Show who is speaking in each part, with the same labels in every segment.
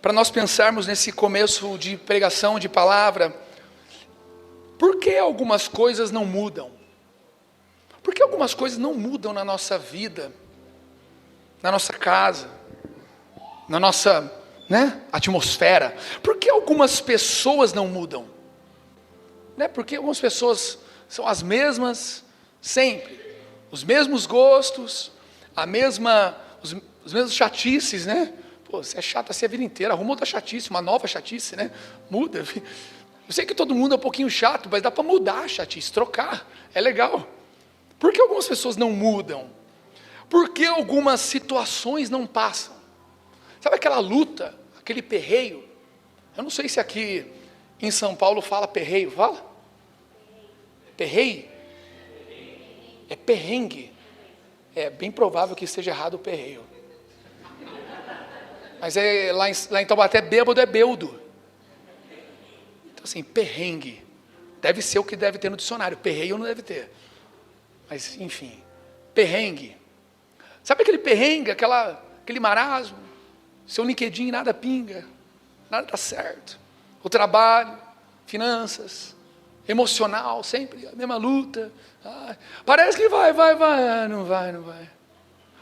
Speaker 1: para nós pensarmos nesse começo de pregação, de palavra, por que algumas coisas não mudam? Por que algumas coisas não mudam na nossa vida, na nossa casa, na nossa, atmosfera? Por que algumas pessoas não mudam? Porque algumas pessoas são as mesmas sempre, os mesmos gostos, os mesmos chatices, Pô, você é chato assim a vida inteira, arruma outra chatice, uma nova chatice, Muda. Eu sei que todo mundo é um pouquinho chato, mas dá para mudar a chatice, trocar, é legal. Por que algumas pessoas não mudam? Por que algumas situações não passam? Sabe aquela luta, aquele perreio? Eu não sei se aqui em São Paulo fala perreio, fala? Perreio? É perrengue. É bem provável que esteja errado o perreio. Mas lá em Taubaté, bêbado é beudo. Então assim, perrengue. Deve ser o que deve ter no dicionário. Perreio não deve ter. Mas enfim, perrengue. Sabe aquele perrengue, aquele marasmo? Seu LinkedIn nada pinga, nada dá certo. O trabalho, finanças, emocional, sempre a mesma luta. Parece que vai, não vai.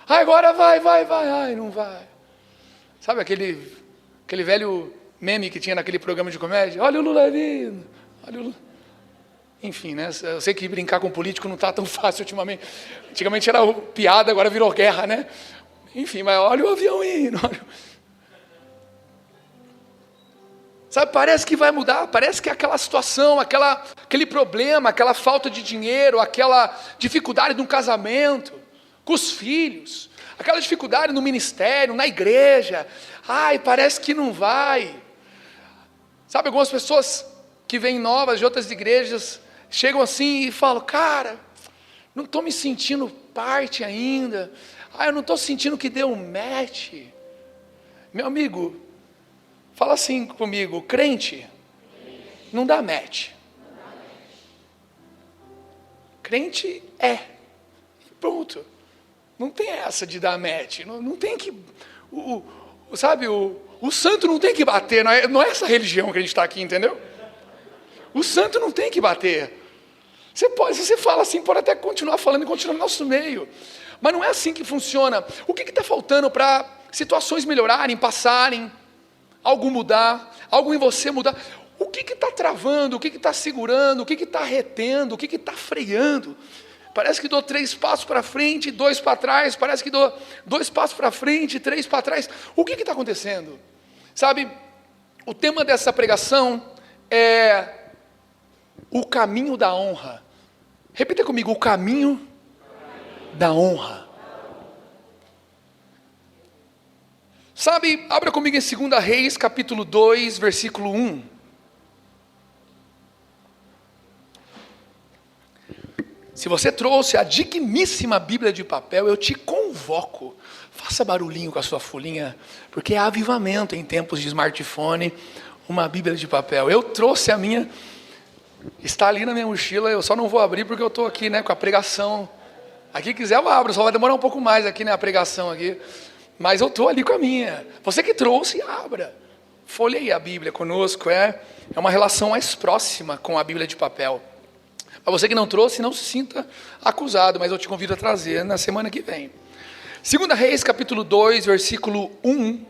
Speaker 1: Agora vai, não vai. Sabe aquele velho meme que tinha naquele programa de comédia? Olha o Lula vindo, olha o Lula. Enfim, eu sei que brincar com político não está tão fácil ultimamente. Antigamente era piada, agora virou guerra, Enfim, mas olha o avião indo. Sabe, parece que vai mudar, parece que aquela situação, aquele problema, aquela falta de dinheiro, aquela dificuldade no casamento, com os filhos, aquela dificuldade no ministério, na igreja, parece que não vai. Sabe, algumas pessoas que vêm novas de outras igrejas, chegam assim e falam, cara, não estou me sentindo parte ainda, eu não estou sentindo que deu um match. Meu amigo, fala assim comigo, crente não dá match. Crente é. Pronto. Não tem essa de dar match. Não tem que... O santo não tem que bater. Não é essa religião que a gente está aqui, entendeu? O santo não tem que bater. Se você fala assim, pode até continuar falando e continuar no nosso meio. Mas não é assim que funciona. O que está faltando para situações melhorarem, passarem, algo mudar, algo em você mudar? O que está travando, o que está segurando, o que está retendo, o que está freando? Parece que dou 3 passos para frente, 2 para trás, parece que dou 2 passos para frente, 3 para trás. O que está acontecendo? Sabe, o tema dessa pregação é o caminho da honra. Repita comigo, o caminho da honra. Sabe, abra comigo em 2 Reis, capítulo 2, versículo 1. Se você trouxe a digníssima Bíblia de papel, eu te convoco. Faça barulhinho com a sua folhinha, porque é avivamento em tempos de smartphone, uma Bíblia de papel. Eu trouxe a minha, está ali na minha mochila, eu só não vou abrir porque eu estou aqui, com a pregação. Aqui quiser eu abro, só vai demorar um pouco mais aqui, a pregação aqui. Mas eu estou ali com a minha. Você que trouxe, abra. Folheie a Bíblia conosco, é uma relação mais próxima com a Bíblia de papel. Para você que não trouxe, não se sinta acusado, mas eu te convido a trazer na semana que vem. 2 Reis, capítulo 2, versículo 1,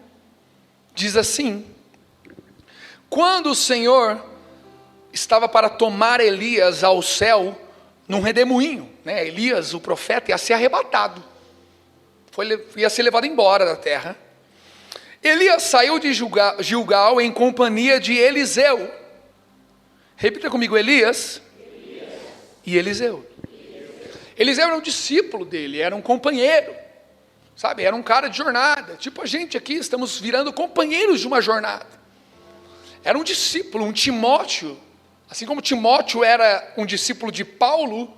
Speaker 1: diz assim: quando o Senhor estava para tomar Elias ao céu, num redemoinho, Elias, o profeta, ia ser arrebatado, ia ser levado embora da terra. Elias saiu de Gilgal em companhia de Eliseu. Repita comigo, Elias e Eliseu. Eliseu era um discípulo dele, era um companheiro, era um cara de jornada, tipo a gente aqui, estamos virando companheiros de uma jornada. Era um discípulo, um Timóteo, assim como Timóteo era um discípulo de Paulo,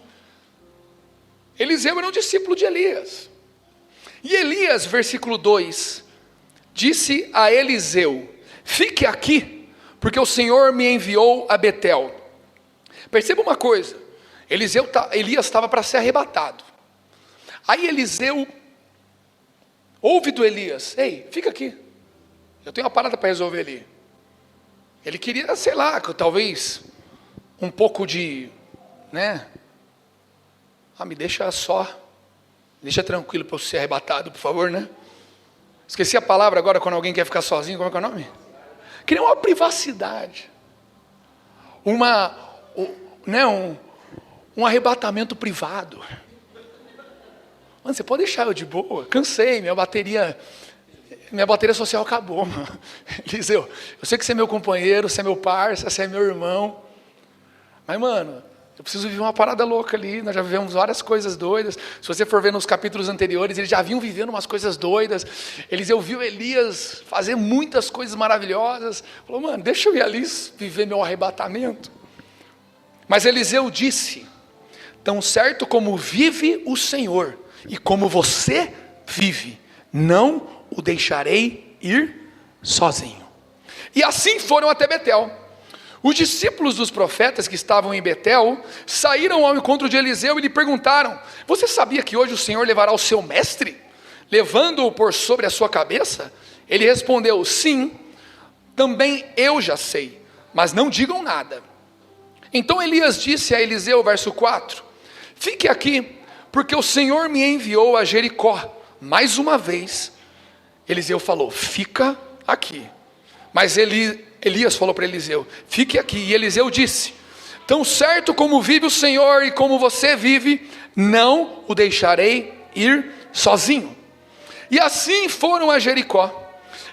Speaker 1: Eliseu era um discípulo de Elias. E Elias, versículo 2, disse a Eliseu: fique aqui, porque o Senhor me enviou a Betel. Perceba uma coisa, Elias estava para ser arrebatado. Aí Eliseu ouve do Elias: ei, fica aqui, eu tenho uma parada para resolver ali. Ele queria, sei lá, talvez um pouco de, né? Me deixa só, me deixa tranquilo para eu ser arrebatado, por favor, né? Esqueci a palavra agora quando alguém quer ficar sozinho, como é que é o nome? Queria uma privacidade, um arrebatamento privado. Mano, você pode deixar eu de boa? Cansei, minha bateria social acabou, mano. Eliseu, eu sei que você é meu companheiro, você é meu parceiro, você é meu irmão. Mas, mano, eu preciso viver uma parada louca ali. Nós já vivemos várias coisas doidas. Se você for ver nos capítulos anteriores, eles já vinham vivendo umas coisas doidas. Eliseu viu Elias fazer muitas coisas maravilhosas. Falou, mano, deixa eu ir ali viver meu arrebatamento. Mas Eliseu disse, tão certo como vive o Senhor e como você vive, não o deixarei ir sozinho. E assim foram até Betel. Os discípulos dos profetas que estavam em Betel saíram ao encontro de Eliseu e lhe perguntaram, você sabia que hoje o Senhor levará o seu mestre, levando-o por sobre a sua cabeça? Ele respondeu, sim, também eu já sei, mas não digam nada. Então Elias disse a Eliseu, verso 4, fique aqui, porque o Senhor me enviou a Jericó. Mais uma vez, Eliseu falou, fica aqui. Mas Elias falou para Eliseu, fique aqui. E Eliseu disse, tão certo como vive o Senhor e como você vive, não o deixarei ir sozinho. E assim foram a Jericó.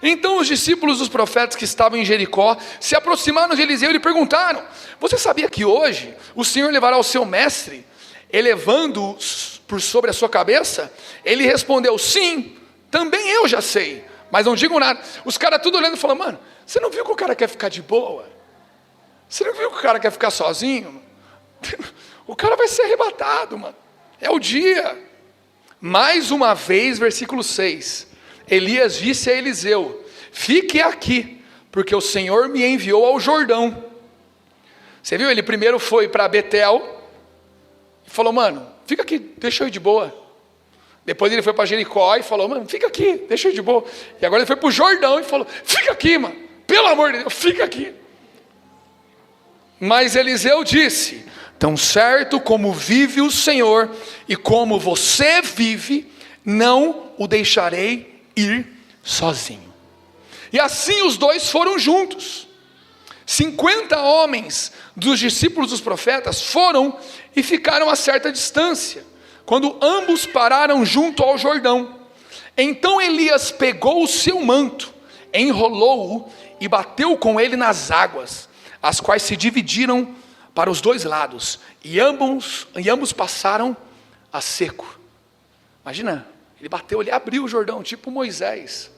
Speaker 1: Então os discípulos dos profetas que estavam em Jericó se aproximaram de Eliseu e lhe perguntaram, você sabia que hoje o Senhor levará o seu mestre, elevando-o por sobre a sua cabeça? Ele respondeu, sim, também eu já sei, mas não digam nada. Os caras tudo olhando e falando, mano, você não viu que o cara quer ficar de boa? Você não viu que o cara quer ficar sozinho? O cara vai ser arrebatado, mano. É o dia. Mais uma vez, versículo 6. Elias disse a Eliseu, fique aqui, porque o Senhor me enviou ao Jordão. Você viu? Ele primeiro foi para Betel e falou, mano, fica aqui, deixa eu ir de boa. Depois ele foi para Jericó e falou, mano, fica aqui, deixa eu ir de boa. E agora ele foi para o Jordão e falou, fica aqui, mano, pelo amor de Deus, fica aqui. Mas Eliseu disse, tão certo como vive o Senhor e como você vive, não o deixarei ir sozinho. E assim os dois foram juntos. 50 homens dos discípulos dos profetas foram e ficaram a certa distância, quando ambos pararam junto ao Jordão. Então Elias pegou o seu manto, enrolou-o e bateu com ele nas águas, as quais se dividiram para os dois lados, e ambos passaram a seco. Imagina, ele bateu, ele abriu o Jordão, tipo Moisés.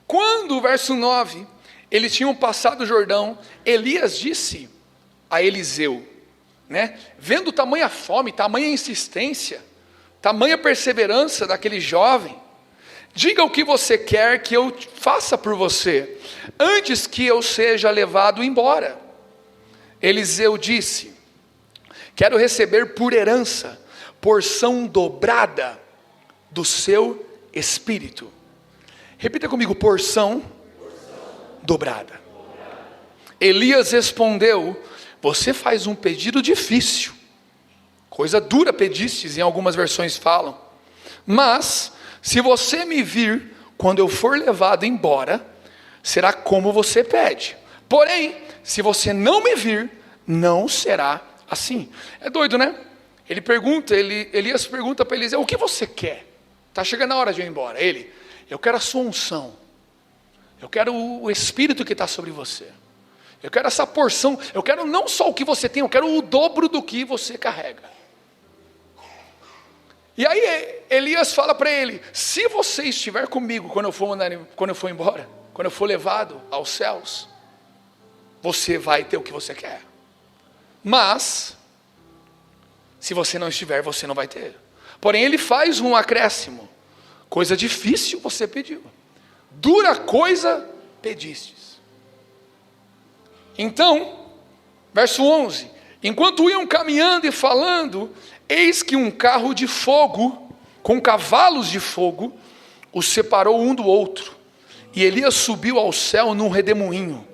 Speaker 1: Quando, verso 9, eles tinham passado o Jordão, Elias disse a Eliseu, vendo tamanha fome, tamanha insistência, tamanha perseverança daquele jovem, diga o que você quer que eu faça por você, antes que eu seja levado embora. Eliseu disse, quero receber por herança, porção dobrada do seu espírito. Repita comigo, porção dobrada. Elias respondeu, você faz um pedido difícil, coisa dura pedistes, em algumas versões falam, mas se você me vir quando eu for levado embora, será como você pede, porém, se você não me vir, não será assim. É doido, né? Elias pergunta para Eliseu, o que você quer? Está chegando a hora de eu ir embora. Ele, eu quero a sua unção, eu quero o Espírito que está sobre você, eu quero essa porção, eu quero não só o que você tem, eu quero o dobro do que você carrega. E aí Elias fala para ele, se você estiver comigo quando eu for embora, quando eu for levado aos céus, você vai ter o que você quer. Mas, se você não estiver, você não vai ter. Porém, ele faz um acréscimo. Coisa difícil você pediu, dura coisa pedistes. Então, verso 11, enquanto iam caminhando e falando, eis que um carro de fogo, com cavalos de fogo, os separou um do outro, e Elias subiu ao céu num redemoinho.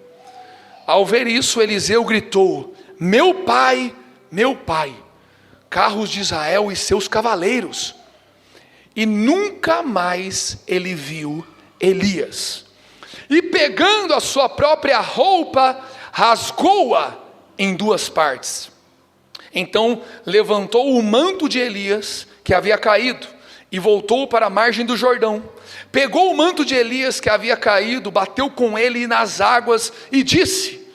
Speaker 1: Ao ver isso, Eliseu gritou: meu pai, carros de Israel e seus cavaleiros. E nunca mais ele viu Elias. E pegando a sua própria roupa, rasgou-a em duas partes. Então levantou o manto de Elias, que havia caído, e voltou para a margem do Jordão. Pegou o manto de Elias que havia caído, bateu com ele nas águas e disse: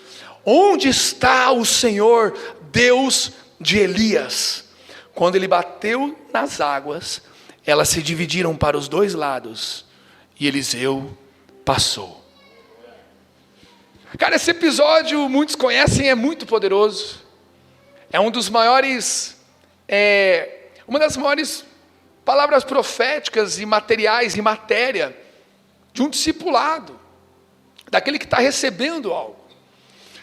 Speaker 1: onde está o Senhor, Deus de Elias? Quando ele bateu nas águas, elas se dividiram para os dois lados, e Eliseu passou. Cara, esse episódio, muitos conhecem, é muito poderoso. É um dos maiores, uma das maiores palavras proféticas e materiais, e matéria, de um discipulado, daquele que está recebendo algo.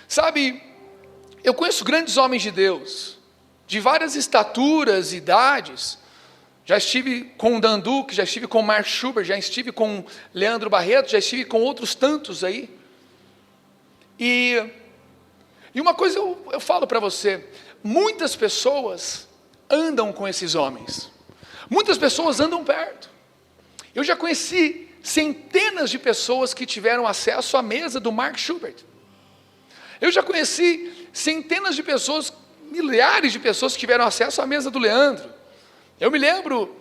Speaker 1: Sabe, eu conheço grandes homens de Deus, de várias estaturas, idades. Já estive com o Dan Duque, já estive com o Mark Schubert, já estive com o Leandro Barreto, já estive com outros tantos aí. E uma coisa eu falo para você, muitas pessoas andam com esses homens. Muitas pessoas andam perto. Eu já conheci centenas de pessoas que tiveram acesso à mesa do Mark Schubert. Eu já conheci centenas de pessoas, milhares de pessoas que tiveram acesso à mesa do Leandro. Eu me lembro,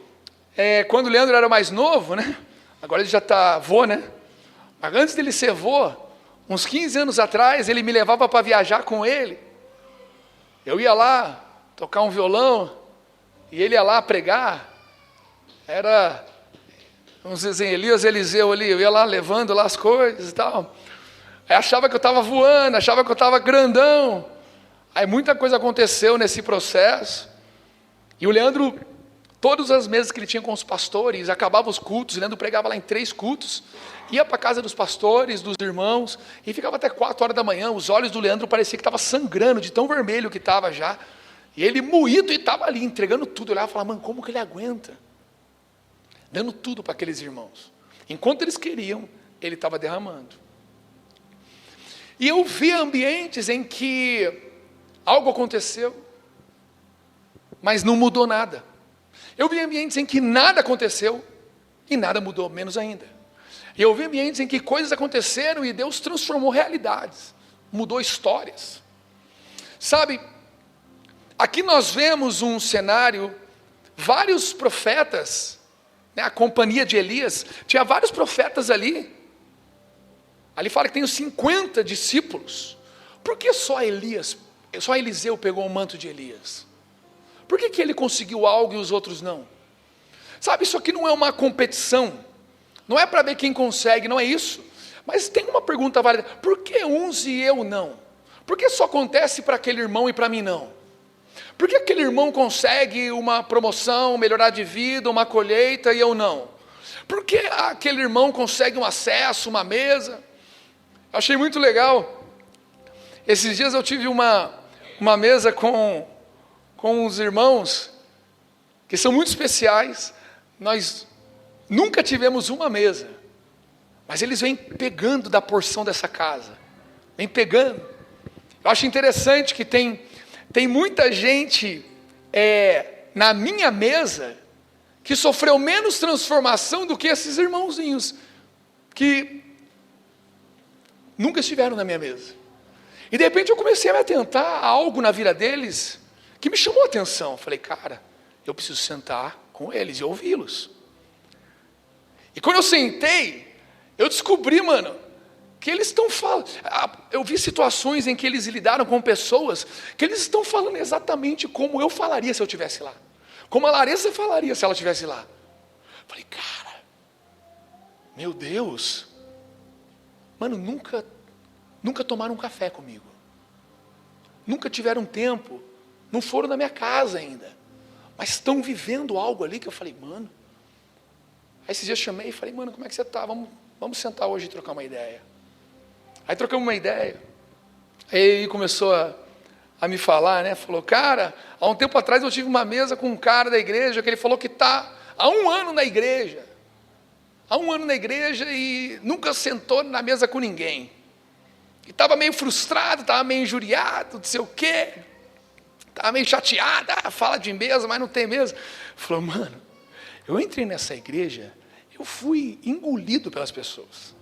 Speaker 1: quando o Leandro era mais novo, né? Agora ele já está vô, né? Mas antes dele ser vô, uns 15 anos atrás, ele me levava para viajar com ele. Eu ia lá tocar um violão, e ele ia lá pregar. Era, vamos dizer, Elias, Eliseu ali, eu ia lá levando lá as coisas e tal. Aí achava que eu estava voando, achava que eu estava grandão. Aí muita coisa aconteceu nesse processo. E o Leandro, todas as mesas que ele tinha com os pastores, acabava os cultos, o Leandro pregava lá em 3 cultos, ia para a casa dos pastores, dos irmãos, e ficava até 4 horas da manhã. Os olhos do Leandro parecia que estava sangrando, de tão vermelho que estava já. E ele moído e estava ali, entregando tudo. Eu olhava e falava: mano, como que ele aguenta? Dando tudo para aqueles irmãos. Enquanto eles queriam, ele estava derramando. E eu vi ambientes em que algo aconteceu, mas não mudou nada. Eu vi ambientes em que nada aconteceu e nada mudou, menos ainda. E eu vi ambientes em que coisas aconteceram e Deus transformou realidades, mudou histórias. Sabe, aqui nós vemos um cenário, vários profetas, né, a companhia de Elias, tinha vários profetas ali. Ali fala que tem os 50 discípulos. Por que só Eliseu pegou o manto de Elias? Por que ele conseguiu algo e os outros não? Sabe, isso aqui não é uma competição. Não é para ver quem consegue, não é isso. Mas tem uma pergunta válida: por que uns e eu não? Por que só acontece para aquele irmão e para mim não? Por que aquele irmão consegue uma promoção, melhorar de vida, uma colheita e eu não? Por que aquele irmão consegue um acesso, uma mesa? Eu achei muito legal. Esses dias eu tive uma mesa com os irmãos, que são muito especiais. Nós nunca tivemos uma mesa, mas eles vêm pegando da porção dessa casa, vêm pegando. Eu acho interessante que tem muita gente na minha mesa que sofreu menos transformação do que esses irmãozinhos que nunca estiveram na minha mesa. E de repente eu comecei a me atentar a algo na vida deles que me chamou a atenção. Eu falei: cara, eu preciso sentar com eles e ouvi-los. E quando eu sentei, eu descobri, mano, que eles estão falando. Eu vi situações em que eles lidaram com pessoas que eles estão falando exatamente como eu falaria se eu estivesse lá, como a Larissa falaria se ela estivesse lá. Eu falei: cara, meu Deus, mano, nunca tomaram um café comigo, nunca tiveram tempo, não foram na minha casa ainda, mas estão vivendo algo ali que eu falei: mano. Aí esses dias eu chamei e falei: mano, como é que você está? Vamos sentar hoje e trocar uma ideia. Aí trocamos uma ideia. Aí ele começou a me falar, né? Falou: cara, há um tempo atrás eu tive uma mesa com um cara da igreja que ele falou que está há 1 ano na igreja. há 1 ano na igreja e nunca sentou na mesa com ninguém. E estava meio frustrado, estava meio injuriado, não sei o quê. Estava meio chateado, fala de mesa, mas não tem mesa. Falou, mano, eu entrei nessa igreja, eu fui engolido pelas pessoas.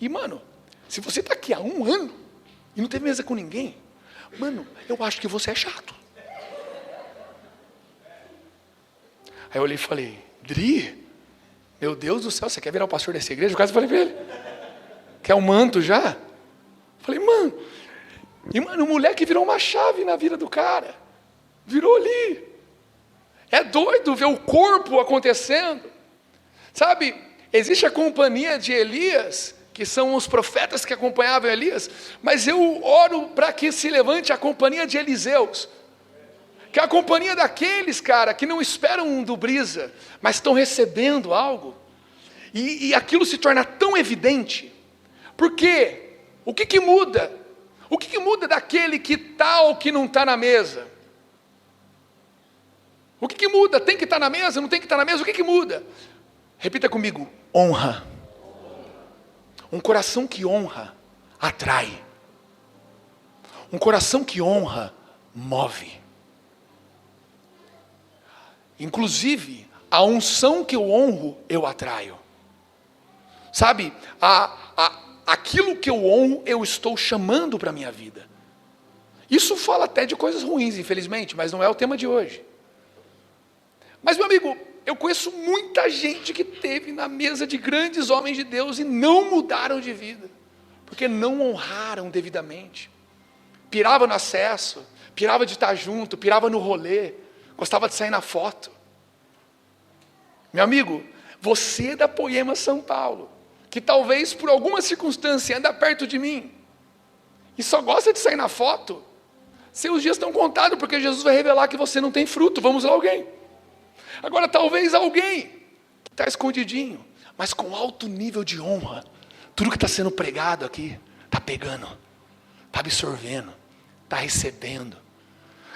Speaker 1: E, mano, se você está aqui há 1 ano e não teve mesa com ninguém, mano, eu acho que você é chato. Aí eu olhei e falei, Dri, meu Deus do céu, você quer virar o pastor dessa igreja? Eu quase falei para ele, quer um manto já? Falei, mano, e mano, o moleque virou uma chave na vida do cara. Virou ali. É doido ver o corpo acontecendo. Sabe, existe a companhia de Elias, que são os profetas que acompanhavam Elias, mas eu oro para que se levante a companhia de Eliseus, que é a companhia daqueles, cara, que não esperam do brisa, mas estão recebendo algo, e aquilo se torna tão evidente. Por quê? O que muda? O que muda daquele que está ou que não está na mesa? O que muda? Tem que estar na mesa, não tem que estar na mesa? O que muda? Repita comigo, honra. Um coração que honra, atrai. Um coração que honra, move. Inclusive, a unção que eu honro, eu atraio. Sabe, aquilo que eu honro, eu estou chamando para a minha vida. Isso fala até de coisas ruins, infelizmente, mas não é o tema de hoje. Mas, meu amigo, eu conheço muita gente que esteve na mesa de grandes homens de Deus e não mudaram de vida, porque não honraram devidamente. Pirava no acesso, pirava de estar junto, pirava no rolê, gostava de sair na foto. Meu amigo, você é da Poema São Paulo, que talvez por alguma circunstância anda perto de mim, e só gosta de sair na foto, seus dias estão contados, porque Jesus vai revelar que você não tem fruto. Vamos lá, alguém. Agora, talvez alguém que está escondidinho, mas com alto nível de honra, tudo que está sendo pregado aqui, está pegando, está absorvendo, está recebendo.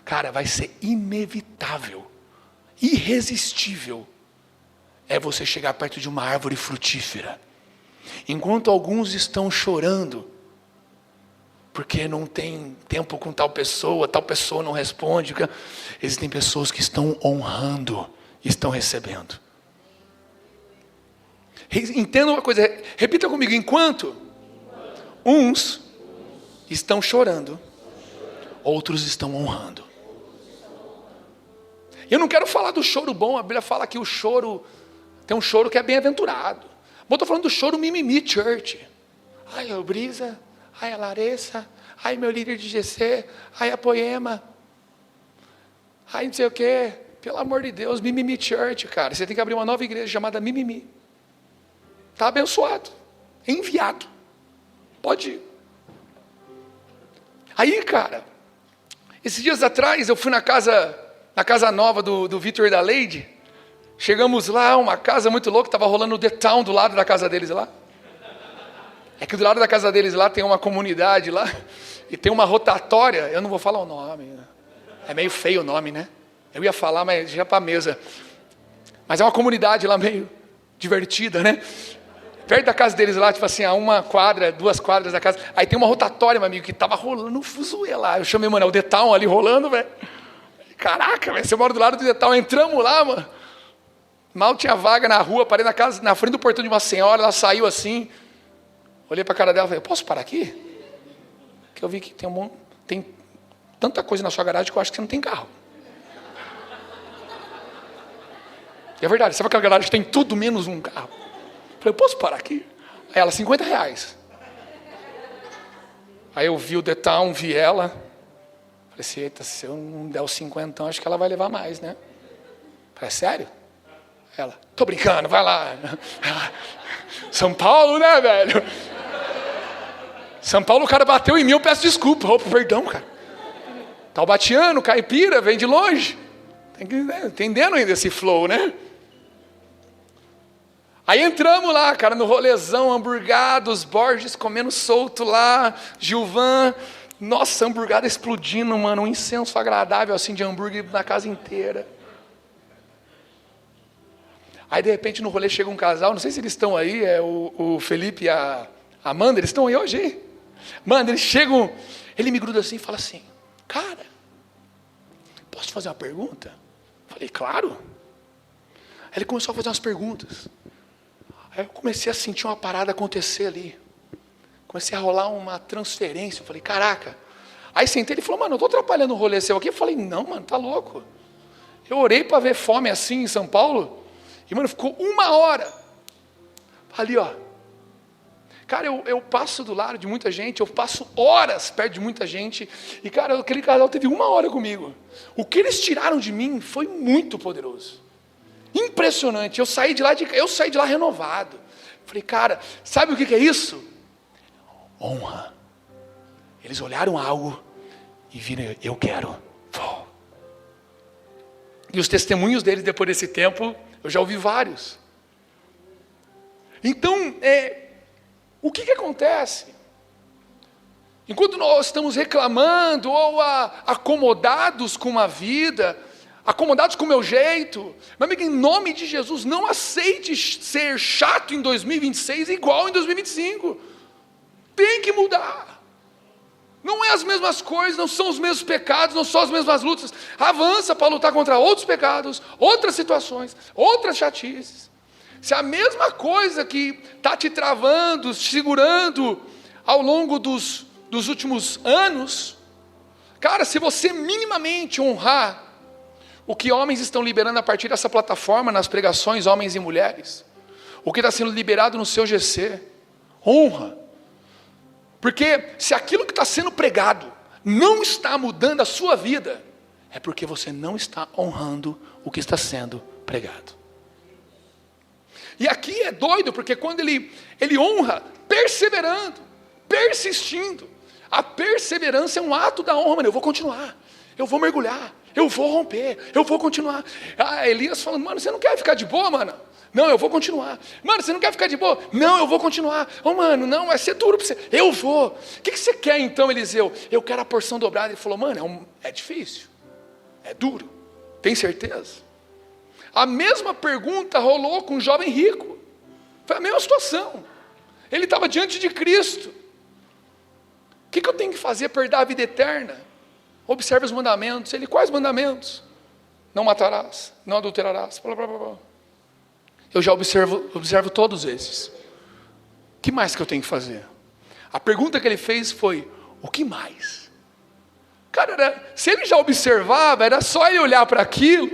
Speaker 1: Cara, vai ser inevitável, irresistível, é você chegar perto de uma árvore frutífera. Enquanto alguns estão chorando, porque não tem tempo com tal pessoa não responde, existem pessoas que estão honrando, estão recebendo. Entenda uma coisa, repita comigo, enquanto uns estão chorando, outros estão honrando. Eu não quero falar do choro bom, a Bíblia fala que o choro, tem um choro que é bem-aventurado. Mas eu estou falando do choro mimimi church. Ai, o Brisa, ai, a Larissa, ai, meu líder de GC, ai, a Poema, ai, não sei o quê. Pelo amor de Deus, mimimi church, cara. Você tem que abrir uma nova igreja chamada Mimimi. Está abençoado, enviado, pode ir. Aí, cara, esses dias atrás eu fui na casa nova do Vitor e da Leide. Chegamos lá, uma casa muito louca, estava rolando o The Town do lado da casa deles lá. É que do lado da casa deles lá tem uma comunidade lá, e tem uma rotatória, eu não vou falar o nome, é meio feio o nome, né? Eu ia falar, mas já para a mesa. Mas é uma comunidade lá meio divertida, né? Perto da casa deles lá, tipo assim, a 1 quadra, 2 quadras da casa. Aí tem uma rotatória, meu amigo, que tava rolando um fuzuê lá. Eu chamei, mano, é o The Town ali rolando, velho. Caraca, velho, você mora do lado do The Town. Entramos lá, mano. Mal tinha vaga na rua, parei na frente do portão de uma senhora, ela saiu assim. Olhei para a cara dela e falei, posso parar aqui? Que eu vi que tem tanta coisa na sua garagem que eu acho que você não tem carro. E é verdade, sabe aquela garagem que tem tudo menos um carro? Eu falei, posso parar aqui? Aí ela, R$50. Aí eu vi o The Town, vi ela. Falei assim, eita, se eu não der os 50, acho que ela vai levar mais, né? Falei, sério? Ela, tô brincando, vai lá. São Paulo, né, velho? São Paulo, o cara bateu em mim, eu peço desculpa. Opa, perdão, cara. Taubatiano, caipira, vem de longe. Entendendo ainda esse flow, né? Aí entramos lá, cara, no rolezão, hamburgados, Borges comendo solto lá, Gilvan, nossa, hamburgada explodindo, mano, um incenso agradável assim de hambúrguer na casa inteira. Aí de repente no rolê chega um casal, não sei se eles estão aí, é o Felipe e a Amanda, eles estão aí hoje, hein? Mano, eles chegam, ele me gruda assim e fala assim, cara, posso te fazer uma pergunta? Falei, claro. Aí ele começou a fazer umas perguntas. Aí eu comecei a sentir uma parada acontecer ali. Comecei a rolar uma transferência. Eu falei, caraca. Aí sentei, ele falou, mano, eu estou atrapalhando o rolê seu aqui. Eu falei, não, mano, tá louco. Eu orei para ver fome assim em São Paulo. E, mano, ficou 1 hora. Ali, ó. Cara, eu passo do lado de muita gente, eu passo horas perto de muita gente. E, cara, aquele casal teve 1 hora comigo. O que eles tiraram de mim foi muito poderoso. Impressionante. Eu saí de lá renovado. Falei, cara, sabe o que é isso? Honra. Eles olharam algo e viram, eu quero. E os testemunhos deles depois desse tempo, eu já ouvi vários. Então, o que acontece? Enquanto nós estamos reclamando ou acomodados com uma vida, acomodados com o meu jeito, meu amigo, em nome de Jesus, não aceite ser chato em 2026 igual em 2025. Tem que mudar. Não é as mesmas coisas, não são os mesmos pecados, não são as mesmas lutas. Avança para lutar contra outros pecados, outras situações, outras chatices. Se a mesma coisa que está te travando, te segurando ao longo dos últimos anos, cara, se você minimamente honrar o que homens estão liberando a partir dessa plataforma, nas pregações, homens e mulheres, o que está sendo liberado no seu GC, honra. Porque se aquilo que está sendo pregado não está mudando a sua vida, é porque você não está honrando o que está sendo pregado. E aqui é doido, porque quando ele honra, perseverando, persistindo. A perseverança é um ato da honra, mano. Eu vou continuar, eu vou mergulhar, eu vou romper, eu vou continuar. Elias falando, mano, você não quer ficar de boa, mano? Não, eu vou continuar. Mano, você não quer ficar de boa? Não, eu vou continuar. Mano, não, vai ser duro para você. Eu vou. O que você quer então, Eliseu? Eu quero a porção dobrada. Ele falou, mano, é difícil, é duro. Tem certeza? A mesma pergunta rolou com um jovem rico. Foi a mesma situação. Ele estava diante de Cristo. O que eu tenho que fazer para herdar a vida eterna? Observe os mandamentos. Ele, quais mandamentos? Não matarás, não adulterarás, blá, blá, blá, blá. Eu já observo todos esses. O que mais que eu tenho que fazer? A pergunta que ele fez foi, o que mais? Cara, se ele já observava, era só ele olhar para aquilo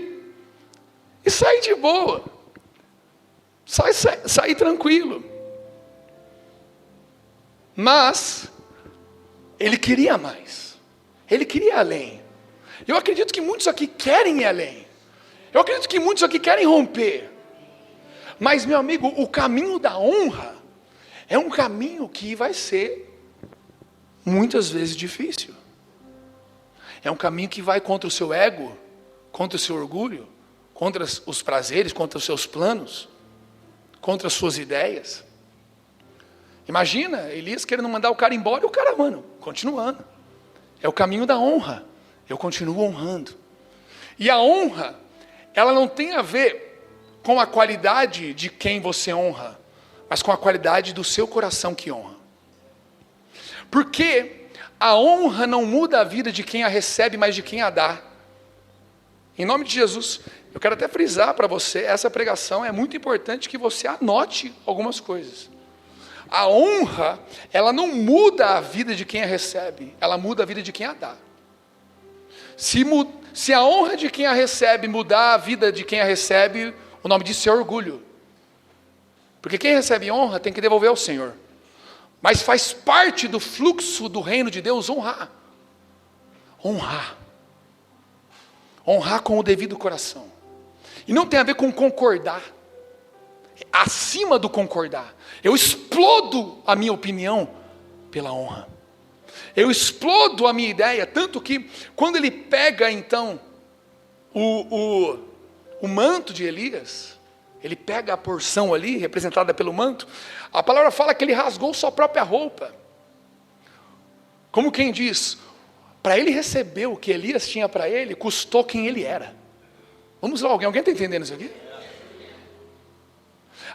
Speaker 1: e sair de boa. Sair tranquilo. Mas ele queria mais. Ele queria ir além. Eu acredito que muitos aqui querem ir além. Eu acredito que muitos aqui querem romper. Mas, meu amigo, o caminho da honra é um caminho que vai ser muitas vezes difícil. É um caminho que vai contra o seu ego, contra o seu orgulho, contra os prazeres, contra os seus planos, contra as suas ideias. Imagina, Elias querendo mandar o cara embora e o cara, mano, continuando. É o caminho da honra. Eu continuo honrando. E a honra, ela não tem a ver com a qualidade de quem você honra, mas com a qualidade do seu coração que honra. Porque a honra não muda a vida de quem a recebe, mas de quem a dá. Em nome de Jesus, eu quero até frisar para você, essa pregação é muito importante que você anote algumas coisas. A honra, ela não muda a vida de quem a recebe, ela muda a vida de quem a dá. Se a honra de quem a recebe mudar a vida de quem a recebe, o nome disso é orgulho. Porque quem recebe honra tem que devolver ao Senhor. Mas faz parte do fluxo do reino de Deus honrar. Honrar. Honrar com o devido coração. E não tem a ver com concordar. Acima do concordar. Eu explodo a minha opinião pela honra. Eu explodo a minha ideia, tanto que quando ele pega então o manto de Elias, ele pega a porção ali, representada pelo manto, a palavra fala que ele rasgou sua própria roupa. Como quem diz, para ele receber o que Elias tinha para ele, custou quem ele era. Vamos lá, alguém está entendendo isso aqui?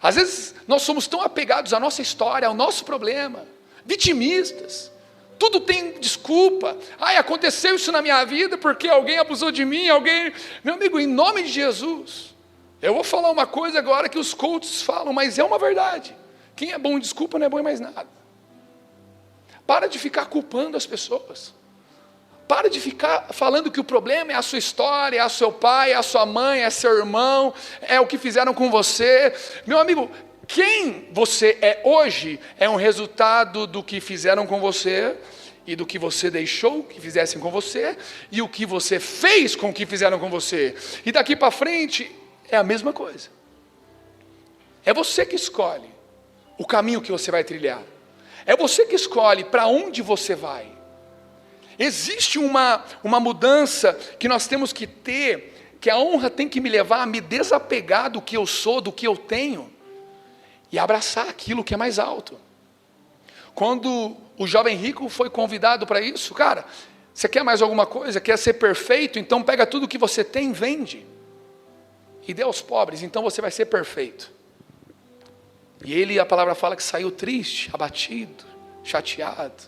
Speaker 1: Às vezes nós somos tão apegados à nossa história, ao nosso problema, vitimistas. Tudo tem desculpa. Ai, aconteceu isso na minha vida porque alguém abusou de mim, alguém... Meu amigo, em nome de Jesus, eu vou falar uma coisa agora que os coaches falam, mas é uma verdade. Quem é bom em desculpa não é bom em mais nada. Para de ficar culpando as pessoas. Para de ficar falando que o problema é a sua história, é o seu pai, é a sua mãe, é seu irmão, é o que fizeram com você. Meu amigo, quem você é hoje é um resultado do que fizeram com você e do que você deixou que fizessem com você e o que você fez com o que fizeram com você. E daqui para frente é a mesma coisa. É você que escolhe o caminho que você vai trilhar. É você que escolhe para onde você vai. Existe uma mudança que nós temos que ter, que a honra tem que me levar a me desapegar do que eu sou, do que eu tenho, e abraçar aquilo que é mais alto. Quando o jovem rico foi convidado para isso, cara, você quer mais alguma coisa? Quer ser perfeito? Então pega tudo que você tem e vende. E dê aos pobres, então você vai ser perfeito. E ele, a palavra fala que saiu triste, abatido, chateado,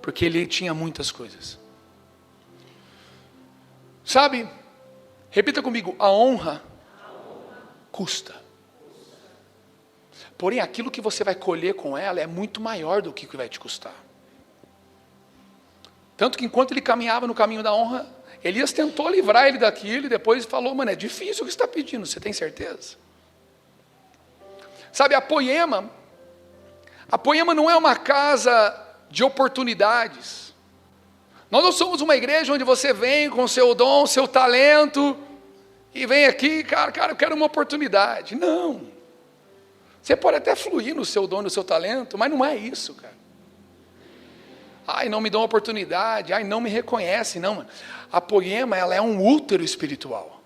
Speaker 1: porque ele tinha muitas coisas. Sabe, repita comigo, a honra custa. Porém, aquilo que você vai colher com ela é muito maior do que vai te custar. Tanto que enquanto ele caminhava no caminho da honra, Elias tentou livrar ele daquilo e depois falou, mano, é difícil o que você está pedindo, você tem certeza? Sabe, a Poema não é uma casa de oportunidades. Nós não somos uma igreja onde você vem com o seu dom, seu talento, e vem aqui, cara, eu quero uma oportunidade. Não. Você pode até fluir no seu dom, no seu talento, mas não é isso, cara. Ai, não me dão oportunidade, ai, não me reconhecem, não, mano. A Poema, ela é um útero espiritual.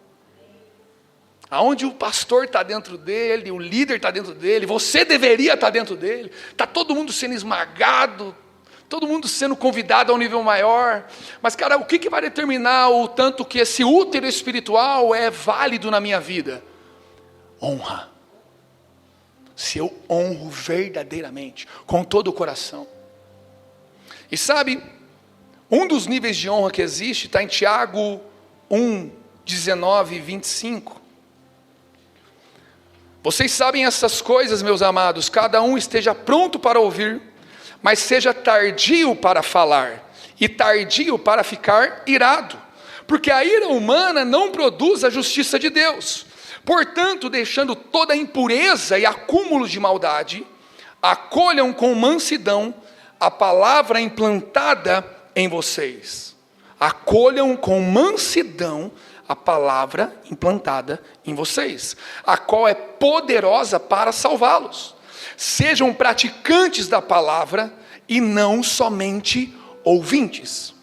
Speaker 1: Aonde o pastor está dentro dele, o líder está dentro dele, você deveria estar dentro dele, está todo mundo sendo esmagado, todo mundo sendo convidado a um nível maior, mas cara, o que vai determinar o tanto que esse útero espiritual é válido na minha vida? Honra. Se eu honro verdadeiramente, com todo o coração. E sabe, um dos níveis de honra que existe está em Tiago 1, 19 e 25. Vocês sabem essas coisas, meus amados, cada um esteja pronto para ouvir, mas seja tardio para falar, e tardio para ficar irado, porque a ira humana não produz a justiça de Deus. Portanto, deixando toda a impureza e acúmulo de maldade, acolham com mansidão a palavra implantada em vocês. Acolham com mansidão a palavra implantada em vocês, a qual é poderosa para salvá-los. Sejam praticantes da palavra e não somente ouvintes.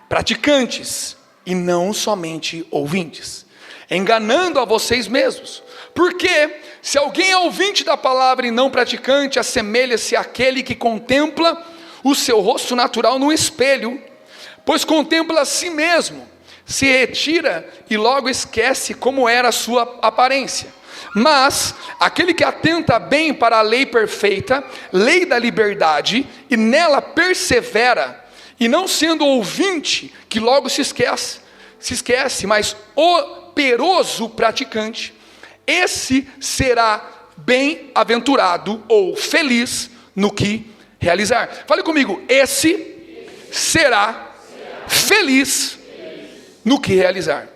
Speaker 1: Praticantes e não somente ouvintes, enganando a vocês mesmos. Porque se alguém é ouvinte da palavra e não praticante, assemelha-se àquele que contempla o seu rosto natural no espelho, pois contempla a si mesmo, se retira e logo esquece como era a sua aparência. Mas aquele que atenta bem para a lei perfeita, lei da liberdade, e nela persevera, e não sendo ouvinte que logo se esquece, mas operoso praticante, esse será bem-aventurado ou feliz no que realizar. Fale comigo, esse será feliz no que realizar.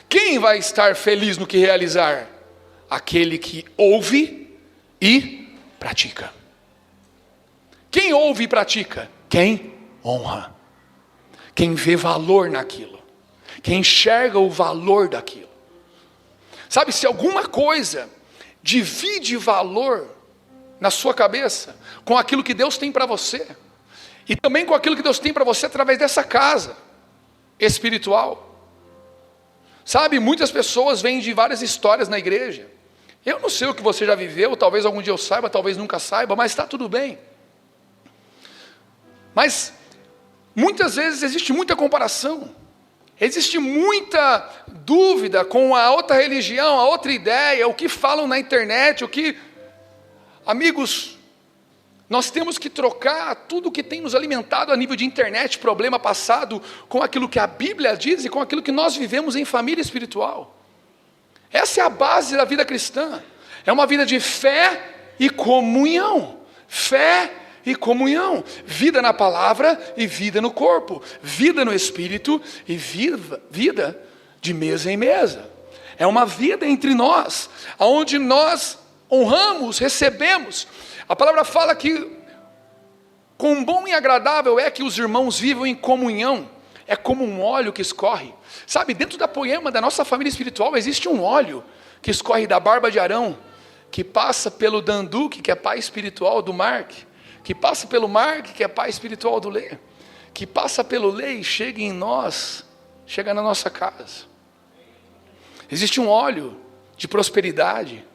Speaker 1: Quem vai estar feliz no que realizar? Aquele que ouve e pratica. Quem ouve e pratica? Quem honra. Quem vê valor naquilo. Quem enxerga o valor daquilo. Sabe, se alguma coisa divide valor na sua cabeça com aquilo que Deus tem para você, e também com aquilo que Deus tem para você através dessa casa espiritual. Sabe, muitas pessoas vêm de várias histórias na igreja. Eu não sei o que você já viveu, talvez algum dia eu saiba, talvez nunca saiba, mas está tudo bem. Mas muitas vezes existe muita comparação. Existe muita dúvida com a outra religião, a outra ideia, o que falam na internet, o que... Amigos, nós temos que trocar tudo que tem nos alimentado a nível de internet, problema passado, com aquilo que a Bíblia diz e com aquilo que nós vivemos em família espiritual. Essa é a base da vida cristã. É uma vida de fé e comunhão. Fé e comunhão. Vida na palavra e vida no corpo. Vida no espírito e vida de mesa em mesa. É uma vida entre nós, onde nós honramos, recebemos. A palavra fala que quão bom e agradável é que os irmãos vivam em comunhão. É como um óleo que escorre. Sabe, dentro da poema da nossa família espiritual existe um óleo que escorre da barba de Arão, que passa pelo Danduque, que é pai espiritual do Mark, que passa pelo Mark, que é pai espiritual do Lê, que passa pelo Lê e chega em nós, chega na nossa casa. Existe um óleo de prosperidade,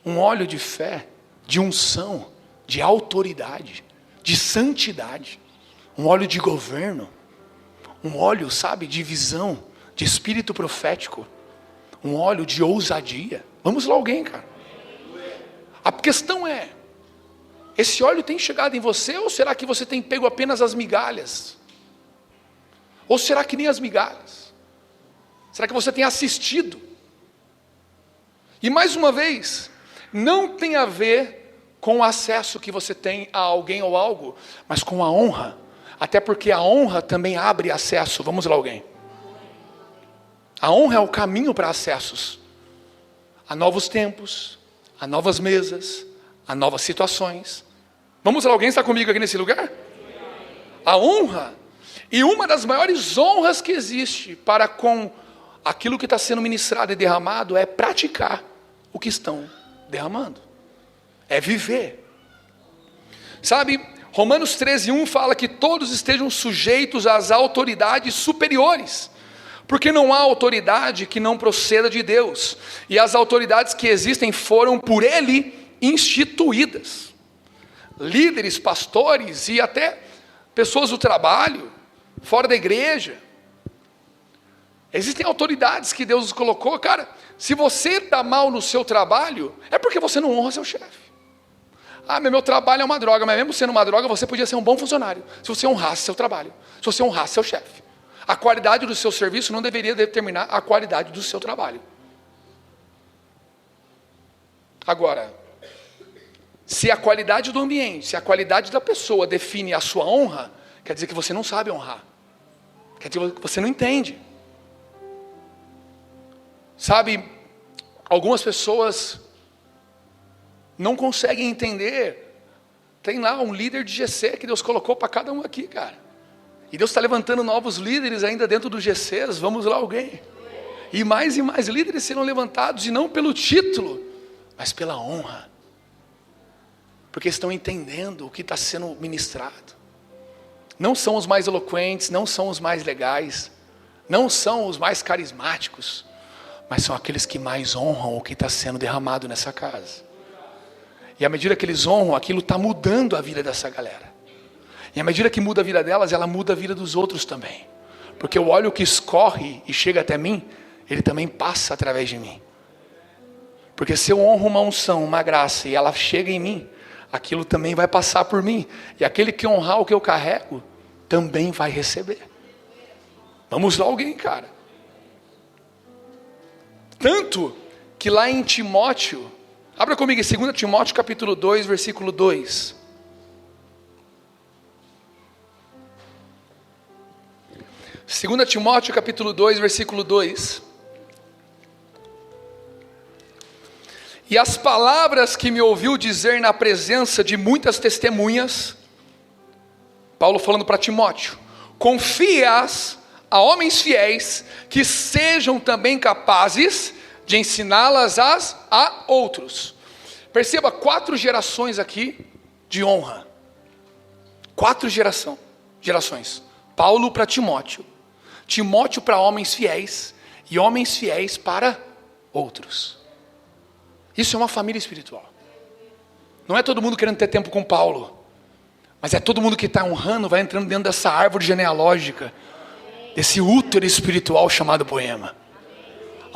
Speaker 1: um óleo de fé, de unção, de autoridade, de santidade, um óleo de governo, um óleo, sabe, de visão, de espírito profético, um óleo de ousadia. Vamos lá alguém, cara. A questão é, esse óleo tem chegado em você ou será que você tem pego apenas as migalhas? Ou será que nem as migalhas? Será que você tem assistido? E mais uma vez, não tem a ver com o acesso que você tem a alguém ou algo, mas com a honra. Até porque a honra também abre acesso. Vamos lá alguém. A honra é o caminho para acessos. A novos tempos, a novas mesas, a novas situações. Vamos lá, alguém está comigo aqui nesse lugar? A honra, e uma das maiores honras que existe para com aquilo que está sendo ministrado e derramado é praticar o que estão derramando. É viver. Sabe, Romanos 13:1 fala que todos estejam sujeitos às autoridades superiores. Porque não há autoridade que não proceda de Deus. E as autoridades que existem foram por Ele instituídas. Líderes, pastores e até pessoas do trabalho, fora da igreja. Existem autoridades que Deus colocou. Cara, se você está mal no seu trabalho, é porque você não honra seu chefe. Ah, meu trabalho é uma droga, mas mesmo sendo uma droga, você podia ser um bom funcionário. Se você honrasse seu trabalho, se você honrasse seu chefe. A qualidade do seu serviço não deveria determinar a qualidade do seu trabalho. Agora, se a qualidade do ambiente, se a qualidade da pessoa define a sua honra, quer dizer que você não sabe honrar. Quer dizer que você não entende. Sabe, algumas pessoas não conseguem entender. Tem lá um líder de GC que Deus colocou para cada um aqui, cara. E Deus está levantando novos líderes ainda dentro dos GCs. Vamos lá alguém. E mais líderes serão levantados, e não pelo título, mas pela honra. Porque estão entendendo o que está sendo ministrado. Não são os mais eloquentes, não são os mais legais, não são os mais carismáticos, mas são aqueles que mais honram o que está sendo derramado nessa casa. E à medida que eles honram, aquilo está mudando a vida dessa galera. E à medida que muda a vida delas, ela muda a vida dos outros também. Porque o óleo que escorre e chega até mim, ele também passa através de mim. Porque se eu honro uma unção, uma graça, e ela chega em mim, aquilo também vai passar por mim. E aquele que honrar o que eu carrego, também vai receber. Vamos lá alguém, cara. Tanto que lá em Timóteo, abra comigo em 2 Timóteo capítulo 2, versículo 2. 2 Timóteo capítulo 2, versículo 2. E as palavras que me ouviu dizer na presença de muitas testemunhas, Paulo falando para Timóteo, confia-as a homens fiéis, que sejam também capazes de ensiná-las a outros. Perceba 4 gerações aqui de honra. 4 gerações. Paulo para Timóteo. Timóteo para homens fiéis, e homens fiéis para outros. Isso é uma família espiritual. Não é todo mundo querendo ter tempo com Paulo, mas é todo mundo que está honrando, vai entrando dentro dessa árvore genealógica. desse útero espiritual chamado poema.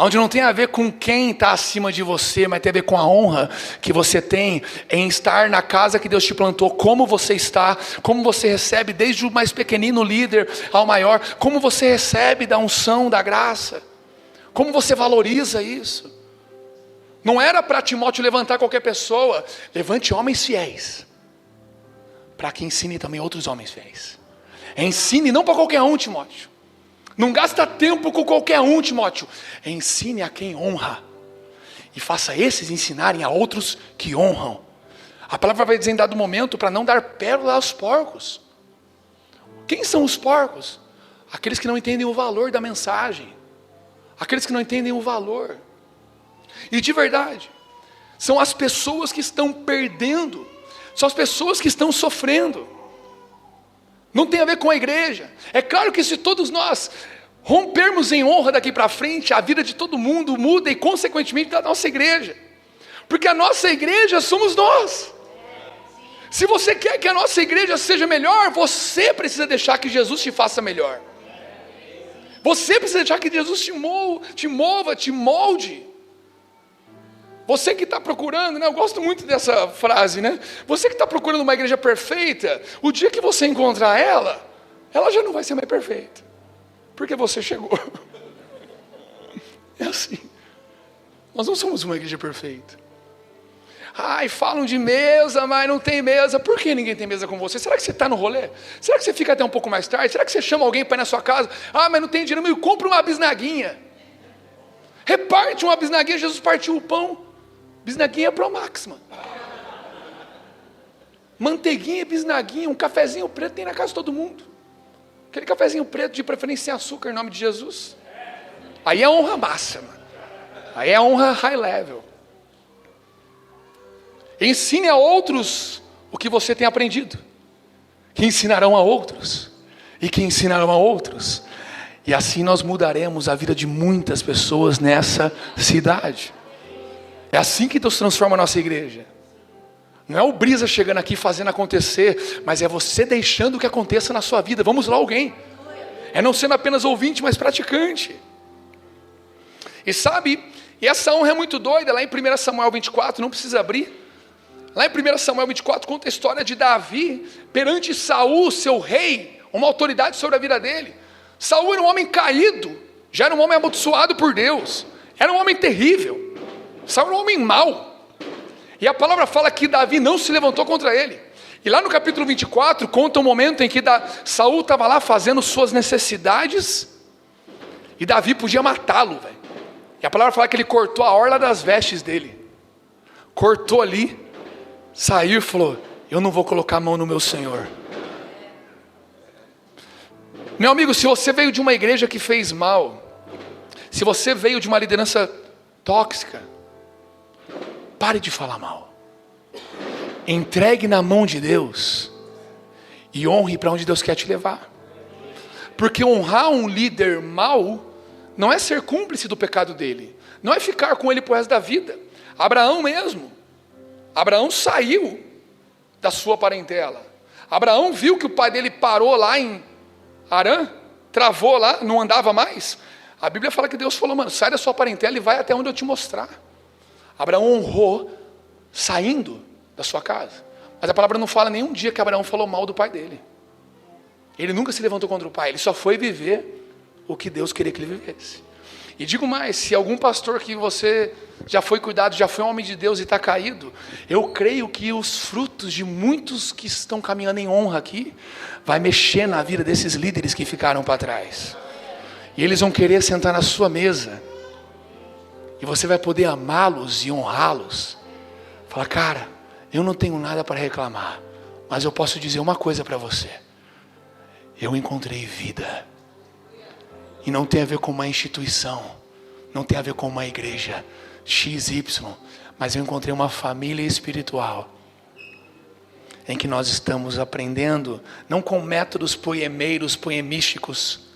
Speaker 1: Onde não tem a ver com quem está acima de você, mas tem a ver com a honra que você tem em estar na casa que Deus te plantou, como você está, como você recebe desde o mais pequenino líder ao maior, como você recebe da unção, da graça, como você valoriza isso. Não era para Timóteo levantar qualquer pessoa, levante homens fiéis, para que ensine também outros homens fiéis. Ensine não para qualquer um, Timóteo. Não gasta tempo com qualquer um, Timóteo. Ensine a quem honra. E faça esses ensinarem a outros que honram. A palavra vai dizer em dado momento para não dar pérola aos porcos. Quem são os porcos? Aqueles que não entendem o valor da mensagem. Aqueles que não entendem o valor. E de verdade, são as pessoas que estão perdendo. São as pessoas que estão sofrendo. Não tem a ver com a igreja. É claro que se todos nós rompermos em honra daqui para frente, a vida de todo mundo muda e consequentemente da nossa igreja. Porque a nossa igreja somos nós. Se você quer que a nossa igreja seja melhor, você precisa deixar que Jesus te faça melhor. Você precisa deixar que Jesus te mova, te molde. Você que está procurando, né? Eu gosto muito dessa frase, né? Você que está procurando uma igreja perfeita, o dia que você encontrar ela, ela já não vai ser mais perfeita, porque você chegou. É assim. Nós não somos uma igreja perfeita. Ai, falam de mesa, mas não tem mesa. Por que ninguém tem mesa com você? Será que você está no rolê? Será que você fica até um pouco mais tarde? Será que você chama alguém para ir na sua casa? Ah, mas não tem dinheiro, mas compra uma bisnaguinha. Reparte uma bisnaguinha, Jesus partiu o pão. Bisnaguinha é Pro Max, mano. Manteiguinha, bisnaguinha, um cafezinho preto tem na casa de todo mundo. Aquele cafezinho preto, de preferência sem açúcar, em nome de Jesus. Aí é honra massa, mano. Aí é honra high level. Ensine a outros o que você tem aprendido. Que ensinarão a outros. E que ensinarão a outros. E assim nós mudaremos a vida de muitas pessoas nessa cidade. É assim que Deus transforma a nossa igreja. Não é o Brisa chegando aqui fazendo acontecer, mas é você deixando que aconteça na sua vida. Vamos lá, alguém. É não sendo apenas ouvinte, mas praticante. E sabe, e essa honra é muito doida. Lá em 1 Samuel 24, não precisa abrir. Lá em 1 Samuel 24 conta a história de Davi perante Saul, seu rei, uma autoridade sobre a vida dele. Saul era um homem caído, já era um homem amaldiçoado por Deus, era um homem terrível. Saul era um homem mau. E a palavra fala que Davi não se levantou contra ele. E lá no capítulo 24, conta um momento em que Saul estava lá fazendo suas necessidades, e Davi podia matá-lo, velho. E a palavra fala que ele cortou a orla das vestes dele. Cortou ali, saiu e falou: eu não vou colocar a mão no meu Senhor. Meu amigo, se você veio de uma igreja que fez mal, se você veio de uma liderança tóxica, pare de falar mal. Entregue na mão de Deus e honre para onde Deus quer te levar. Porque honrar um líder mau não é ser cúmplice do pecado dele, não é ficar com ele pro resto da vida. Abraão mesmo, Abraão saiu da sua parentela. Abraão viu que o pai dele parou lá em Arã, travou lá, não andava mais. A Bíblia fala que Deus falou: mano, sai da sua parentela e vai até onde eu te mostrar. Abraão honrou saindo da sua casa. Mas a palavra não fala nenhum dia que Abraão falou mal do pai dele. Ele nunca se levantou contra o pai, ele só foi viver o que Deus queria que ele vivesse. E digo mais, se algum pastor que você já foi cuidado, já foi um homem de Deus e está caído, eu creio que os frutos de muitos que estão caminhando em honra aqui, vai mexer na vida desses líderes que ficaram para trás. E eles vão querer sentar na sua mesa. E você vai poder amá-los e honrá-los. Falar: cara, eu não tenho nada para reclamar, mas eu posso dizer uma coisa para você: eu encontrei vida. E não tem a ver com uma instituição, não tem a ver com uma igreja XY, mas eu encontrei uma família espiritual, em que nós estamos aprendendo, não com métodos poemeiros, poemísticos,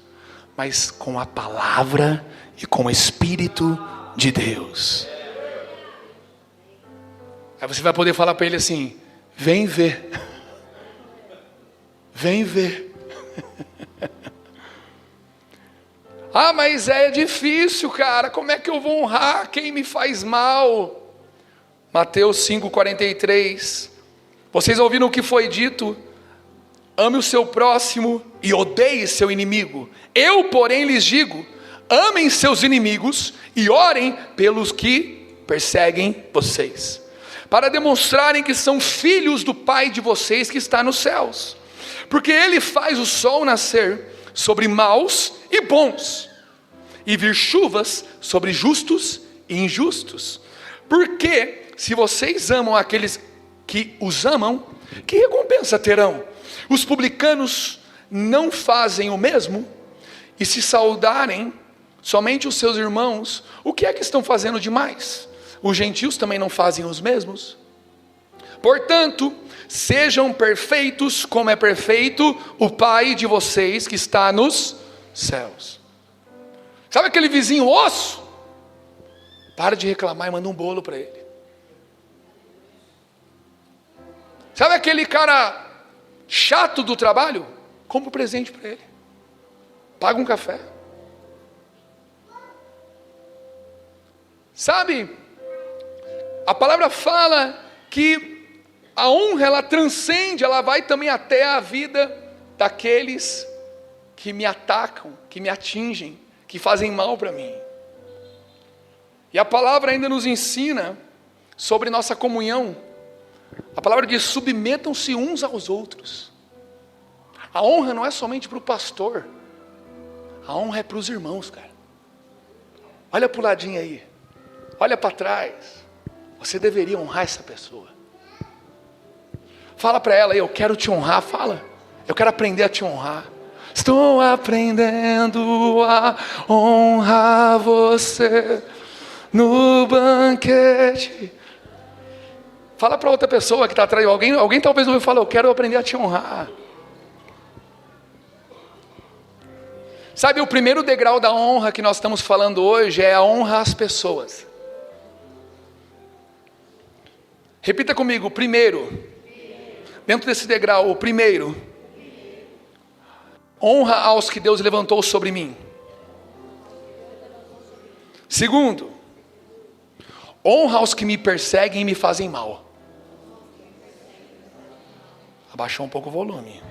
Speaker 1: mas com a palavra e com o Espírito de Deus. Aí você vai poder falar para ele assim: vem ver, vem ver. Ah, mas é difícil, cara, como é que eu vou honrar quem me faz mal? Mateus 5,43, vocês ouviram o que foi dito? Ame o seu próximo e odeie seu inimigo. Eu, porém, lhes digo, amem seus inimigos e orem pelos que perseguem vocês, para demonstrarem que são filhos do Pai de vocês que está nos céus, porque Ele faz o sol nascer sobre maus e bons, e vir chuvas sobre justos e injustos. Porque se vocês amam aqueles que os amam, que recompensa terão? Os publicanos não fazem o mesmo? E se saudarem somente os seus irmãos, o que é que estão fazendo demais? Os gentios também não fazem os mesmos? Portanto, sejam perfeitos como é perfeito o Pai de vocês que está nos céus. Sabe aquele vizinho osso? Para de reclamar e manda um bolo para ele. Sabe aquele cara chato do trabalho? Compra um presente para ele. Paga um café. Sabe, a palavra fala que a honra, ela transcende, ela vai também até a vida daqueles que me atacam, que me atingem, que fazem mal para mim. E a palavra ainda nos ensina sobre nossa comunhão. A palavra diz: submetam-se uns aos outros. A honra não é somente para o pastor, a honra é para os irmãos, cara. Olha para o ladinho aí, olha para trás. Você deveria honrar essa pessoa. Fala para ela aí: eu quero te honrar. Fala: eu quero aprender a te honrar. Estou aprendendo a honrar você no banquete. Fala para outra pessoa que está atrás. Alguém talvez não fale: eu quero aprender a te honrar. Sabe, o primeiro degrau da honra que nós estamos falando hoje é a honra às pessoas. Repita comigo: primeiro. Dentro desse degrau, o primeiro: honra aos que Deus levantou sobre mim. Segundo, honra aos que me perseguem e me fazem mal. Abaixou um pouco o volume.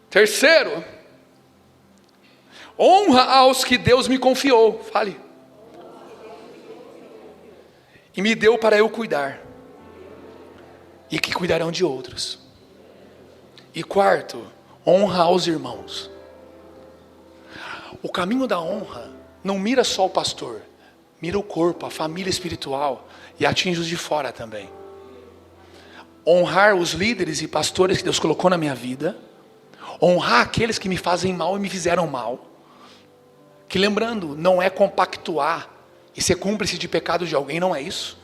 Speaker 1: Terceiro, honra aos que Deus me confiou. Fale. E me deu para eu cuidar. E que cuidarão de outros. E quarto, honra aos irmãos. O caminho da honra não mira só o pastor, mira o corpo, a família espiritual, e atinge os de fora também. Honrar os líderes e pastores que Deus colocou na minha vida. Honrar aqueles que me fazem mal e me fizeram mal. Que, lembrando, não é compactuar e ser cúmplice de pecado de alguém, não é isso.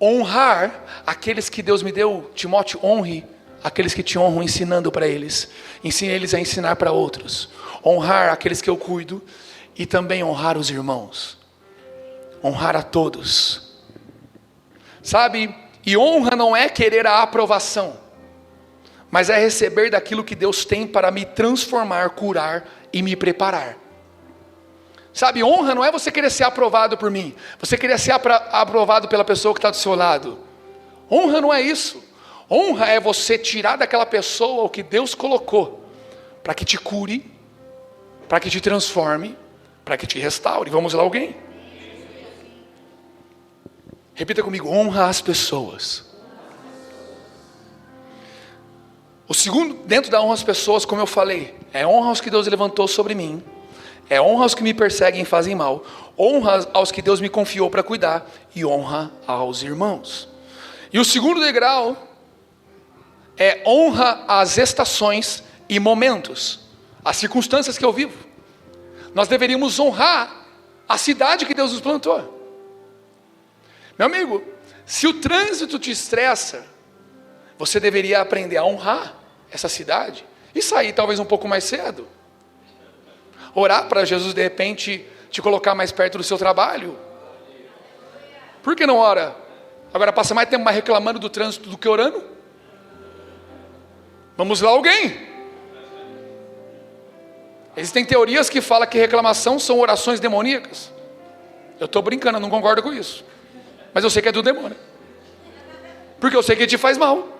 Speaker 1: Honrar aqueles que Deus me deu. Timóteo, honre aqueles que te honram, ensinando para eles. Ensine eles a ensinar para outros. Honrar aqueles que eu cuido. E também honrar os irmãos. Honrar a todos. Sabe, e honra não é querer a aprovação, mas é receber daquilo que Deus tem para me transformar, curar e me preparar. Sabe, honra não é você querer ser aprovado por mim, você querer ser aprovado pela pessoa que está do seu lado. Honra não é isso. Honra é você tirar daquela pessoa o que Deus colocou, para que te cure, para que te transforme, para que te restaure. Vamos lá, alguém? Repita comigo: honra as pessoas. O segundo, dentro da honra às pessoas, como eu falei, é honra aos que Deus levantou sobre mim, é honra aos que me perseguem e fazem mal, honra aos que Deus me confiou para cuidar, e honra aos irmãos. E o segundo degrau é honra às estações e momentos, as circunstâncias que eu vivo. Nós deveríamos honrar a cidade que Deus nos plantou. Meu amigo, se o trânsito te estressa, você deveria aprender a honrar essa cidade e sair talvez um pouco mais cedo. Orar para Jesus de repente te colocar mais perto do seu trabalho. Por que não ora? Agora passa mais tempo reclamando do trânsito do que orando? Vamos lá, alguém? Existem teorias que falam que reclamação são orações demoníacas. Eu estou brincando, eu não concordo com isso. Mas eu sei que é do demônio. Porque eu sei que te faz mal.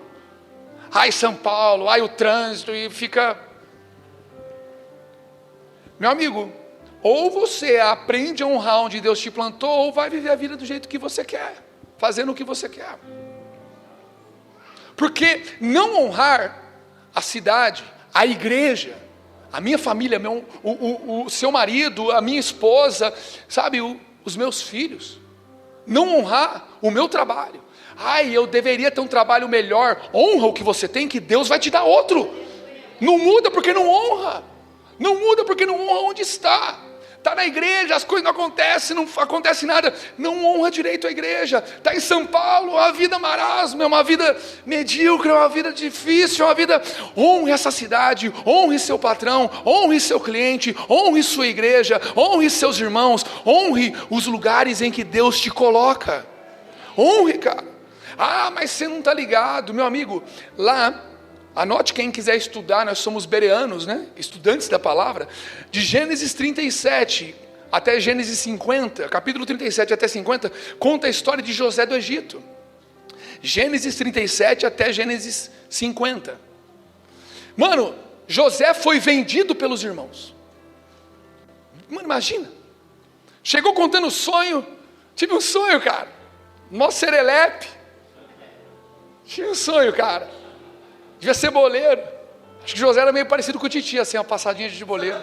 Speaker 1: Ai, São Paulo, ai, o trânsito, e fica... Meu amigo, ou você aprende a honrar onde Deus te plantou, ou vai viver a vida do jeito que você quer, fazendo o que você quer. Porque não honrar a cidade, a igreja, a minha família, o seu marido, a minha esposa, sabe, os meus filhos, não honrar o meu trabalho. Ai, eu deveria ter um trabalho melhor. Honra o que você tem, que Deus vai te dar outro. Não muda porque não honra. Não muda porque não honra onde está. Está na igreja, as coisas não acontecem, não acontece nada. Não honra direito a igreja. Está em São Paulo, a vida marasma, é uma vida medíocre, é uma vida difícil, é uma vida... Honre essa cidade, honre seu patrão, honre seu cliente, honre sua igreja, honre seus irmãos, honre os lugares em que Deus te coloca. Honre, cara. Ah, mas você não está ligado, meu amigo. Lá, anote quem quiser estudar, nós somos bereanos, né? Estudantes da palavra. De Gênesis 37 até Gênesis 50, capítulo 37 até 50, conta a história de José do Egito. Gênesis 37 até Gênesis 50. Mano, José foi vendido pelos irmãos. Mano, imagina. Chegou contando sonho. Tive um sonho, cara. Mó serelepe. Tive um sonho, cara. Devia ser boleiro. Acho que José era meio parecido com o Titi, assim, uma passadinha de boleiro.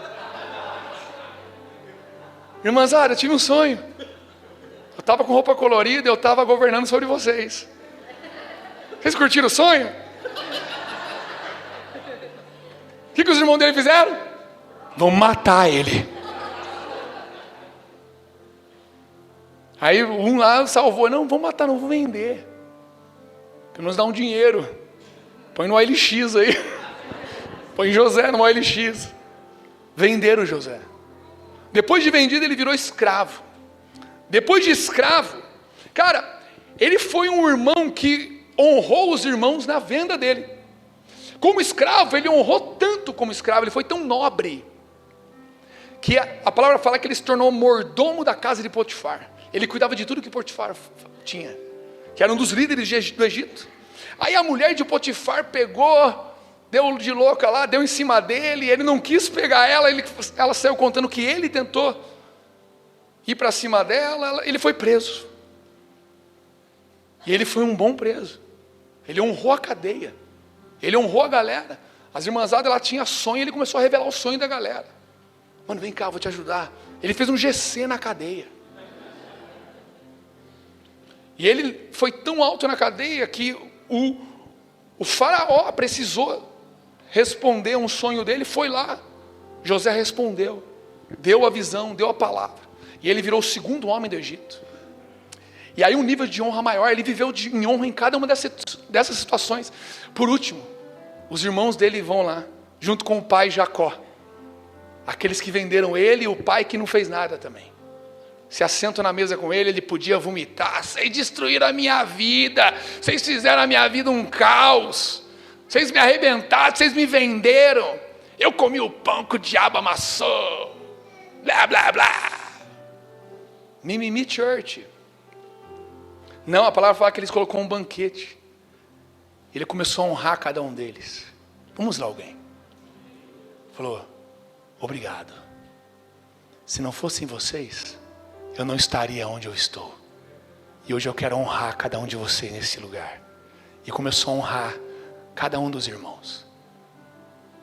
Speaker 1: Irmãzada, eu tive um sonho. Eu estava com roupa colorida, eu estava governando sobre vocês. Vocês curtiram o sonho? O que os irmãos dele fizeram? Vão matar ele. Aí um lá salvou. Não, vamos matar, não vou vender. Que nos dá um dinheiro. Põe no OLX aí. Põe José no OLX. Venderam José. Depois de vendido, ele virou escravo. Depois de escravo, cara, ele foi um irmão que honrou os irmãos na venda dele. Como escravo, ele honrou tanto como escravo, ele foi tão nobre, que a palavra fala que ele se tornou mordomo da casa de Potifar. Ele cuidava de tudo que Potifar tinha, que era um dos líderes do Egito. Aí a mulher de Potifar pegou, deu de louca lá, deu em cima dele, ele não quis pegar ela, ela saiu contando que ele tentou ir para cima dela, ele foi preso. E ele foi um bom preso. Ele honrou a cadeia. Ele honrou a galera. As irmãzadas, ela tinha sonho, ele começou a revelar o sonho da galera. Mano, vem cá, eu vou te ajudar. Ele fez um GC na cadeia. E ele foi tão alto na cadeia que o faraó precisou responder um sonho dele, foi lá. José respondeu, deu a visão, deu a palavra. E ele virou o segundo homem do Egito. E aí um nível de honra maior, ele viveu em honra em cada uma dessas situações. Por último, os irmãos dele vão lá, junto com o pai Jacó. Aqueles que venderam ele e o pai que não fez nada também. Se assentam na mesa com ele, ele podia vomitar. Vocês destruíram a minha vida, vocês fizeram a minha vida um caos. Vocês me arrebentaram, vocês me venderam. Eu comi o pão que o diabo amassou. Blá, blá, blá. Mimimi Church. Não, a palavra fala que eles colocou um banquete. Ele começou a honrar cada um deles. Vamos lá, alguém. Falou, obrigado. Se não fossem vocês, eu não estaria onde eu estou. E hoje eu quero honrar cada um de vocês nesse lugar. E começou a honrar cada um dos irmãos.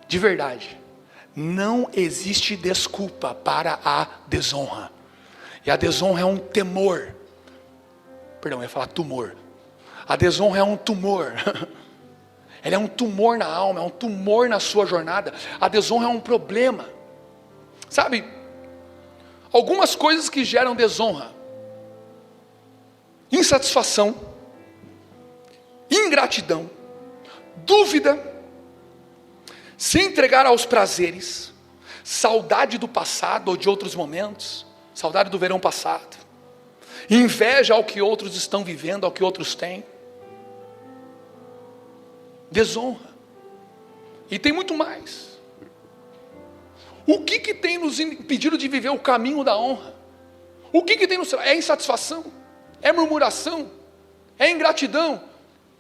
Speaker 1: De verdade, não existe desculpa para a desonra. E a desonra é um temor. Perdão, eu ia falar tumor. A desonra é um tumor. Ela é um tumor na alma, é um tumor na sua jornada. A desonra é um problema. Sabe, algumas coisas que geram desonra: insatisfação, ingratidão, dúvida, se entregar aos prazeres, saudade do passado ou de outros momentos, saudade do verão passado, inveja ao que outros estão vivendo, ao que outros têm, desonra. E tem muito mais. O que tem nos impedido de viver o caminho da honra? O que tem nos... É insatisfação? É murmuração? É ingratidão?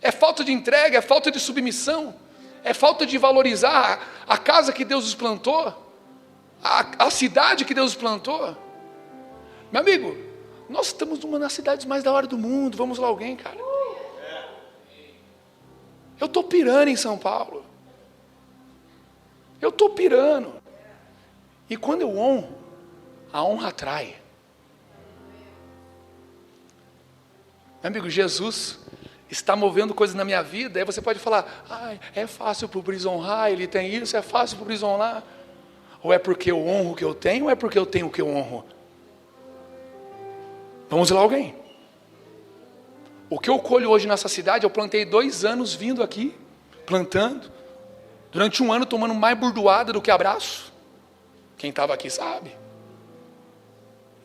Speaker 1: É falta de entrega? É falta de submissão? É falta de valorizar a casa que Deus nos plantou? A cidade que Deus nos plantou? Meu amigo, nós estamos numa das cidades mais da hora do mundo. Vamos lá alguém, cara. Eu estou pirando em São Paulo. Eu estou pirando. E quando eu honro, a honra atrai. Meu amigo, Jesus está movendo coisas na minha vida. Aí você pode falar, é fácil para o Bris honrar, ele tem isso, é fácil para o Bris honrar. Ou é porque eu honro o que eu tenho, ou é porque eu tenho o que eu honro? Vamos lá alguém. O que eu colho hoje nessa cidade, eu plantei 2 anos vindo aqui, plantando. Durante 1 ano tomando mais burdoada do que abraço. Quem estava aqui sabe.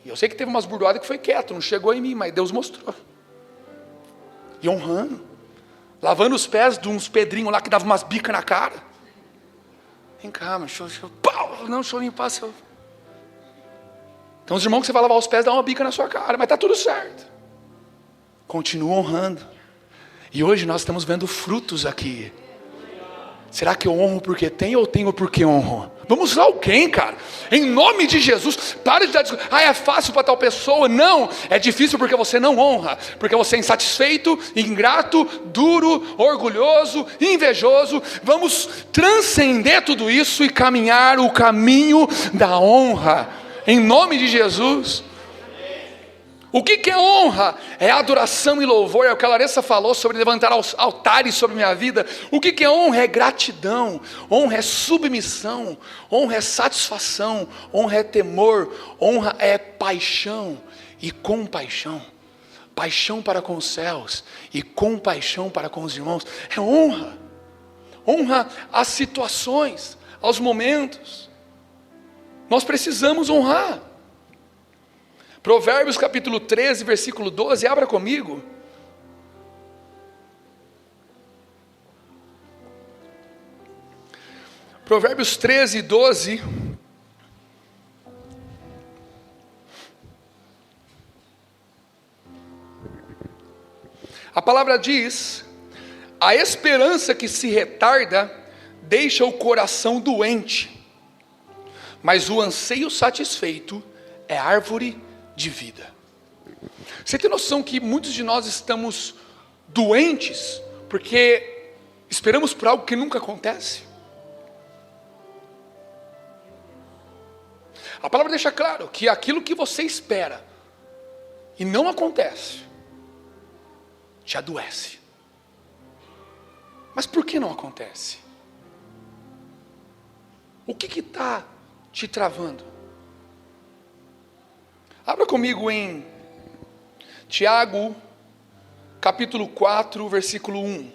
Speaker 1: E eu sei que teve umas burdoadas que foi quieto, não chegou em mim, mas Deus mostrou. E honrando. Lavando os pés de uns pedrinhos lá que davam umas bicas na cara. Vem cá, mas deixa eu limpar seu... Então os irmãos que você vai lavar os pés, dá uma bica na sua cara, mas está tudo certo. Continua honrando. E hoje nós estamos vendo frutos aqui. Será que eu honro porque tenho ou tenho porque honro? Vamos lá alguém, cara. Em nome de Jesus, para de dar desculpa. É fácil para tal pessoa. Não, é difícil porque você não honra. Porque você é insatisfeito, ingrato, duro, orgulhoso, invejoso. Vamos transcender tudo isso e caminhar o caminho da honra. Em nome de Jesus. O que é honra? É adoração e louvor. É o que a Larissa falou sobre levantar altares sobre minha vida. O que é honra? É gratidão. Honra é submissão. Honra é satisfação. Honra é temor. Honra é paixão e compaixão. Paixão para com os céus e compaixão para com os irmãos. É honra. Honra às situações, aos momentos. Nós precisamos honrar. Provérbios capítulo 13, versículo 12, abra comigo. Provérbios 13, 12. A palavra diz: a esperança que se retarda deixa o coração doente, mas o anseio satisfeito é árvore de vida. Você tem noção que muitos de nós estamos doentes porque esperamos por algo que nunca acontece? A palavra deixa claro que aquilo que você espera e não acontece te adoece. Mas por que não acontece? O que está te travando? Abra comigo em Tiago, capítulo 4, versículo 1.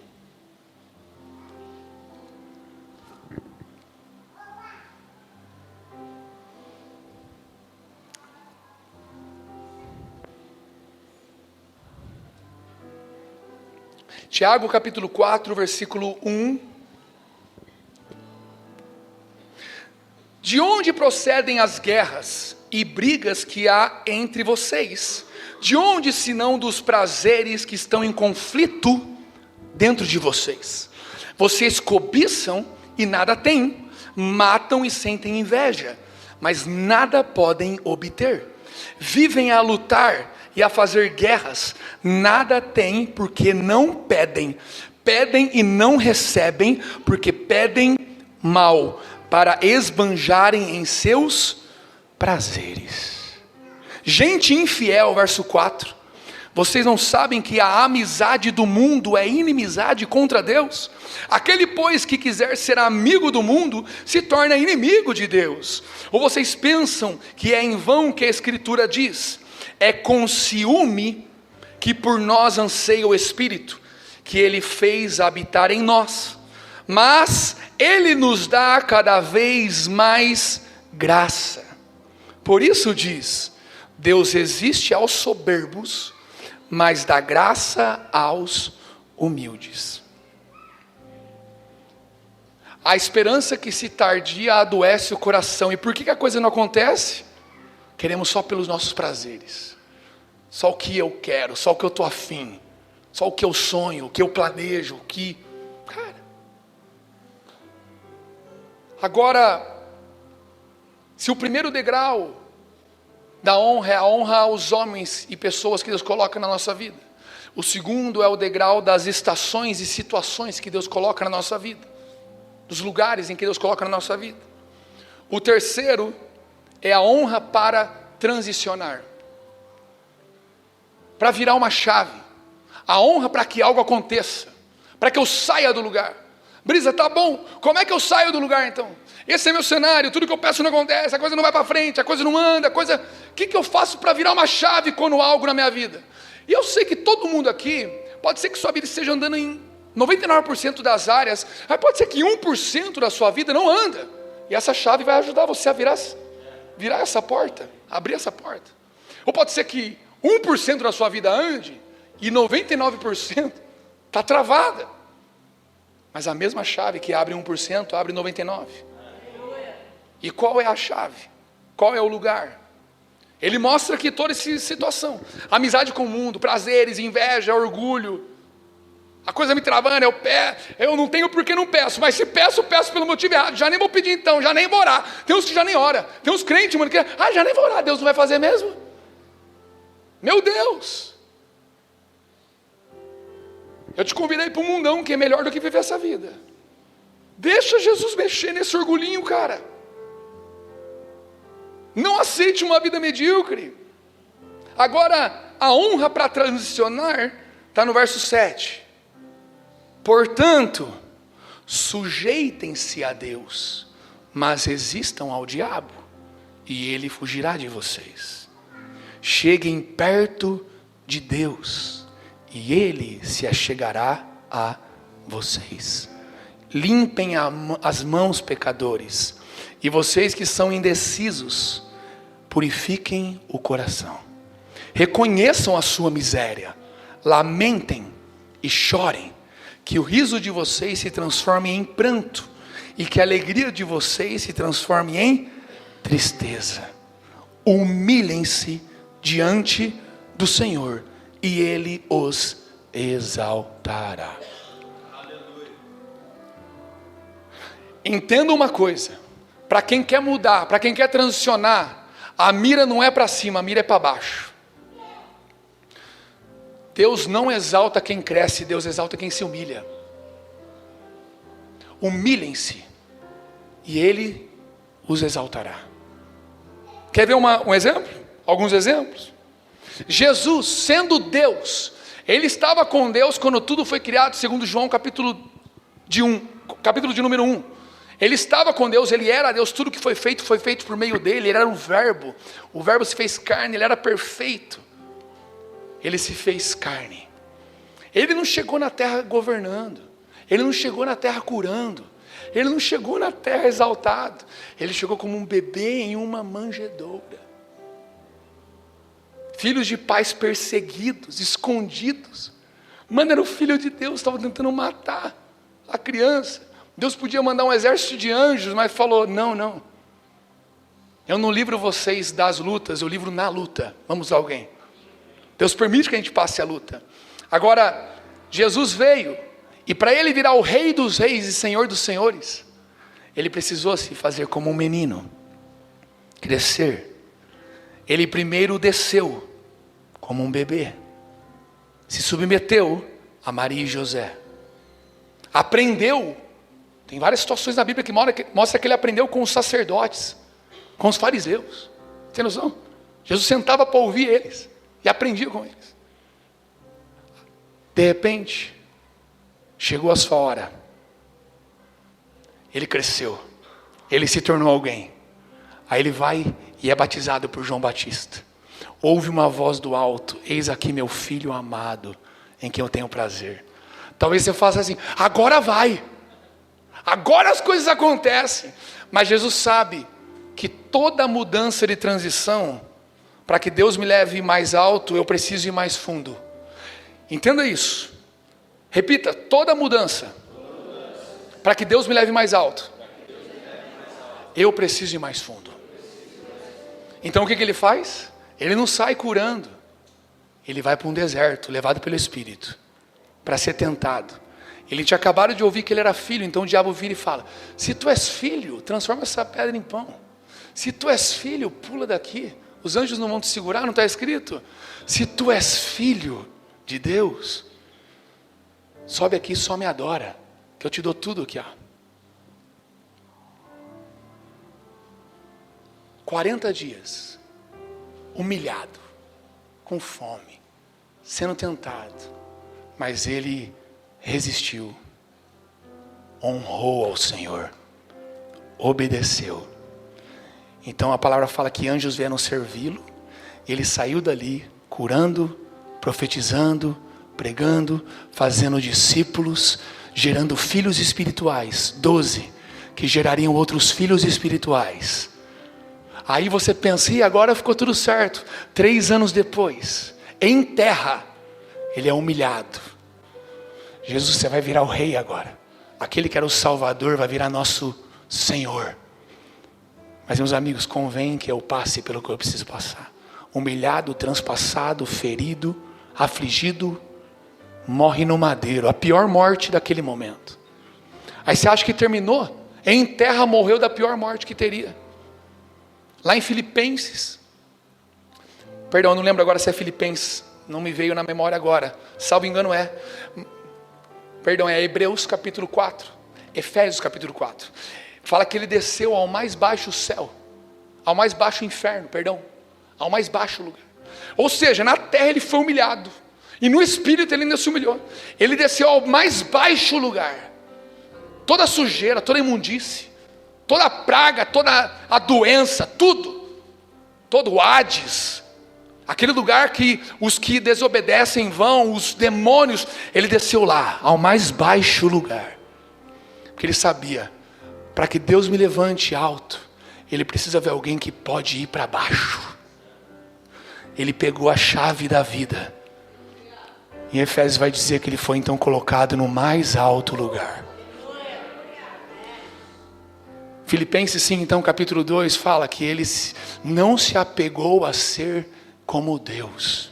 Speaker 1: Tiago, capítulo 4, versículo 1. De onde procedem as guerras e brigas que há entre vocês? De onde, senão dos prazeres que estão em conflito dentro de vocês? Vocês cobiçam e nada têm, matam e sentem inveja, mas nada podem obter. Vivem a lutar e a fazer guerras, nada têm porque não pedem. Pedem e não recebem porque pedem mal, para esbanjarem em seus prazeres. Gente infiel, verso 4. Vocês não sabem que a amizade do mundo é inimizade contra Deus? Aquele, pois, que quiser ser amigo do mundo, se torna inimigo de Deus. Ou vocês pensam que é em vão que a Escritura diz: é com ciúme que por nós anseia o Espírito, que Ele fez habitar em nós. Mas Ele nos dá cada vez mais graça. Por isso diz: Deus resiste aos soberbos, mas dá graça aos humildes. A esperança que se tardia adoece o coração. E por que a coisa não acontece? Queremos só pelos nossos prazeres. Só o que eu quero, só o que eu estou afim. Só o que eu sonho, o que eu planejo, o que... Cara. Agora, se o primeiro degrau da honra é a honra aos homens e pessoas que Deus coloca na nossa vida. O segundo é o degrau das estações e situações que Deus coloca na nossa vida. Dos lugares em que Deus coloca na nossa vida. O terceiro é a honra para transicionar. Para virar uma chave. A honra para que algo aconteça. Para que eu saia do lugar. Brisa, tá bom. Como é que eu saio do lugar então? Esse é meu cenário, tudo que eu peço não acontece, a coisa não vai para frente, a coisa não anda, O que eu faço para virar uma chave quando há algo na minha vida? E eu sei que todo mundo aqui, pode ser que sua vida esteja andando em 99% das áreas, mas pode ser que 1% da sua vida não anda. E essa chave vai ajudar você a virar essa porta, abrir essa porta. Ou pode ser que 1% da sua vida ande e 99% está travada. Mas a mesma chave que abre 1%, abre 99%. E qual é a chave? Qual é o lugar? Ele mostra aqui toda essa situação. Amizade com o mundo, prazeres, inveja, orgulho. A coisa me travando, eu não tenho porque não peço. Mas se peço pelo motivo errado. Já nem vou pedir então, já nem vou orar. Tem uns que já nem oram. Tem uns crentes, mano, que já nem vou orar. Deus não vai fazer mesmo? Meu Deus! Eu te convidei para um mundão que é melhor do que viver essa vida. Deixa Jesus mexer nesse orgulhinho, cara. Não aceite uma vida medíocre. Agora, a honra para transicionar está no verso 7. Portanto, sujeitem-se a Deus, mas resistam ao diabo, e ele fugirá de vocês. Cheguem perto de Deus, e ele se achegará a vocês. Limpem as mãos, pecadores, e vocês que são indecisos, purifiquem o coração. Reconheçam a sua miséria, lamentem e chorem, que o riso de vocês se transforme em pranto, e que a alegria de vocês se transforme em tristeza. Humilhem-se diante do Senhor, e Ele os exaltará. Entenda uma coisa, para quem quer mudar, para quem quer transicionar, a mira não é para cima, a mira é para baixo. Deus não exalta quem cresce, Deus exalta quem se humilha. Humilhem-se, e Ele os exaltará. Quer ver um exemplo? Alguns exemplos? Jesus, sendo Deus, Ele estava com Deus quando tudo foi criado, segundo João capítulo de número 1. Ele estava com Deus, Ele era Deus, tudo que foi feito por meio dEle, Ele era o Verbo se fez carne, Ele era perfeito, Ele se fez carne. Ele não chegou na terra governando, Ele não chegou na terra curando, Ele não chegou na terra exaltado, Ele chegou como um bebê em uma manjedoura. Filhos de pais perseguidos, escondidos. Mano, era o Filho de Deus, estava tentando matar a criança. Deus podia mandar um exército de anjos, mas falou, não. Eu não livro vocês das lutas, eu livro na luta. Vamos a alguém. Deus permite que a gente passe a luta. Agora, Jesus veio, e para Ele virar o Rei dos Reis e Senhor dos Senhores, Ele precisou se fazer como um menino, crescer. Ele primeiro desceu como um bebê, se submeteu a Maria e José, aprendeu. Tem várias situações na Bíblia que mostra que ele aprendeu com os sacerdotes, com os fariseus. Tem noção? Jesus sentava para ouvir eles e aprendia com eles. De repente, chegou a sua hora. Ele cresceu. Ele se tornou alguém. Aí ele vai e é batizado por João Batista. Ouve uma voz do alto: eis aqui meu filho amado, em quem eu tenho prazer. Talvez você faça assim: agora vai. Agora as coisas acontecem. Mas Jesus sabe que toda mudança de transição, para que Deus me leve mais alto, eu preciso ir mais fundo. Entenda isso. Repita: toda mudança Para que Deus me leve mais alto, eu preciso ir mais fundo. Então o que ele faz? Ele não sai curando. Ele vai para um deserto, levado pelo Espírito, para ser tentado. Ele tinha acabado de ouvir que ele era filho, então o diabo vira e fala: se tu és filho, transforma essa pedra em pão. Se tu és filho, pula daqui. Os anjos não vão te segurar, não está escrito? Se tu és filho de Deus, sobe aqui e só me adora, que eu te dou tudo aqui, ó. 40 dias, humilhado, com fome, sendo tentado, mas ele resistiu, honrou ao Senhor, obedeceu. Então a palavra fala que anjos vieram servi-lo, e ele saiu dali, curando, profetizando, pregando, fazendo discípulos, gerando filhos espirituais, 12, que gerariam outros filhos espirituais. Aí você pensa, e agora ficou tudo certo. 3 anos depois, em terra, ele é humilhado. Jesus, você vai virar o rei agora. Aquele que era o Salvador vai virar nosso Senhor. Mas meus amigos, convém que eu passe pelo que eu preciso passar. Humilhado, transpassado, ferido, afligido, morre no madeiro. A pior morte daquele momento. Aí você acha que terminou? Em terra morreu da pior morte que teria. Lá em Filipenses, perdão, eu não lembro agora se é Filipenses, não me veio na memória agora, salvo engano é Hebreus capítulo 4, Efésios capítulo 4, fala que ele desceu ao mais baixo céu, ao mais baixo inferno, ao mais baixo lugar, ou seja, na terra ele foi humilhado, e no espírito ele ainda se humilhou, ele desceu ao mais baixo lugar, toda a sujeira, toda a imundície, toda a praga, toda a doença, todo o Hades, aquele lugar que os que desobedecem vão, os demônios, ele desceu lá, ao mais baixo lugar, porque ele sabia, para que Deus me levante alto, ele precisa ver alguém que pode ir para baixo. Ele pegou a chave da vida, em Efésios vai dizer que ele foi então colocado no mais alto lugar. Filipenses 5, então, capítulo 2, fala que ele não se apegou a ser como Deus,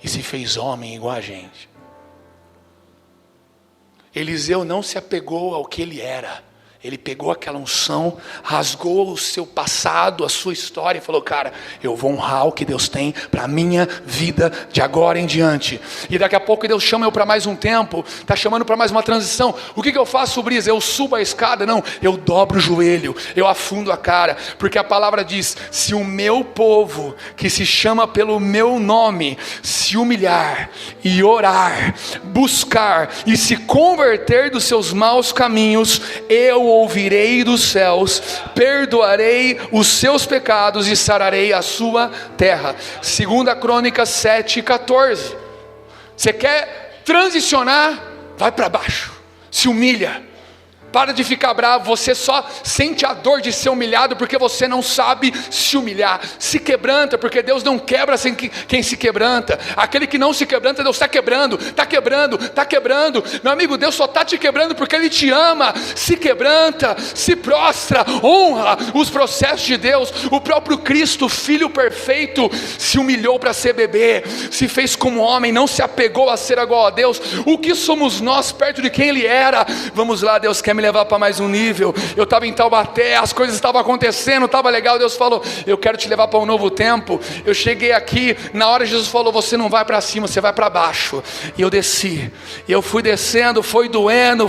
Speaker 1: e se fez homem igual a gente. Eliseu não se apegou ao que ele era, ele pegou aquela unção, rasgou o seu passado, a sua história, e falou: cara, eu vou honrar o que Deus tem para a minha vida de agora em diante. E daqui a pouco Deus chama eu para mais um tempo, está chamando para mais uma transição. O que eu faço, Brisa? Eu subo a escada? Não, eu dobro o joelho, eu afundo a cara, porque a palavra diz: se o meu povo, que se chama pelo meu nome, se humilhar e orar, buscar e se converter dos seus maus caminhos, eu ouvirei dos céus, perdoarei os seus pecados e sararei a sua terra. 2 Crônicas 7:14. Você quer transicionar? Vai para baixo, se humilha. Para de ficar bravo, você só sente a dor de ser humilhado porque você não sabe se humilhar. Se quebranta, porque Deus não quebra sem quem se quebranta. Aquele que não se quebranta, Deus está quebrando, está quebrando, está quebrando. Meu amigo, Deus só está te quebrando porque Ele te ama. Se quebranta, se prostra, honra os processos de Deus. O próprio Cristo, Filho perfeito, se humilhou para ser bebê, se fez como homem, não se apegou a ser igual a Deus. O que somos nós perto de quem Ele era? Vamos lá, Deus quer me levar para mais um nível. Eu estava em Taubaté, as coisas estavam acontecendo, estava legal. Deus falou: eu quero te levar para um novo tempo. Eu cheguei aqui, na hora Jesus falou: você não vai para cima, você vai para baixo. E eu desci, e eu fui descendo, foi doendo.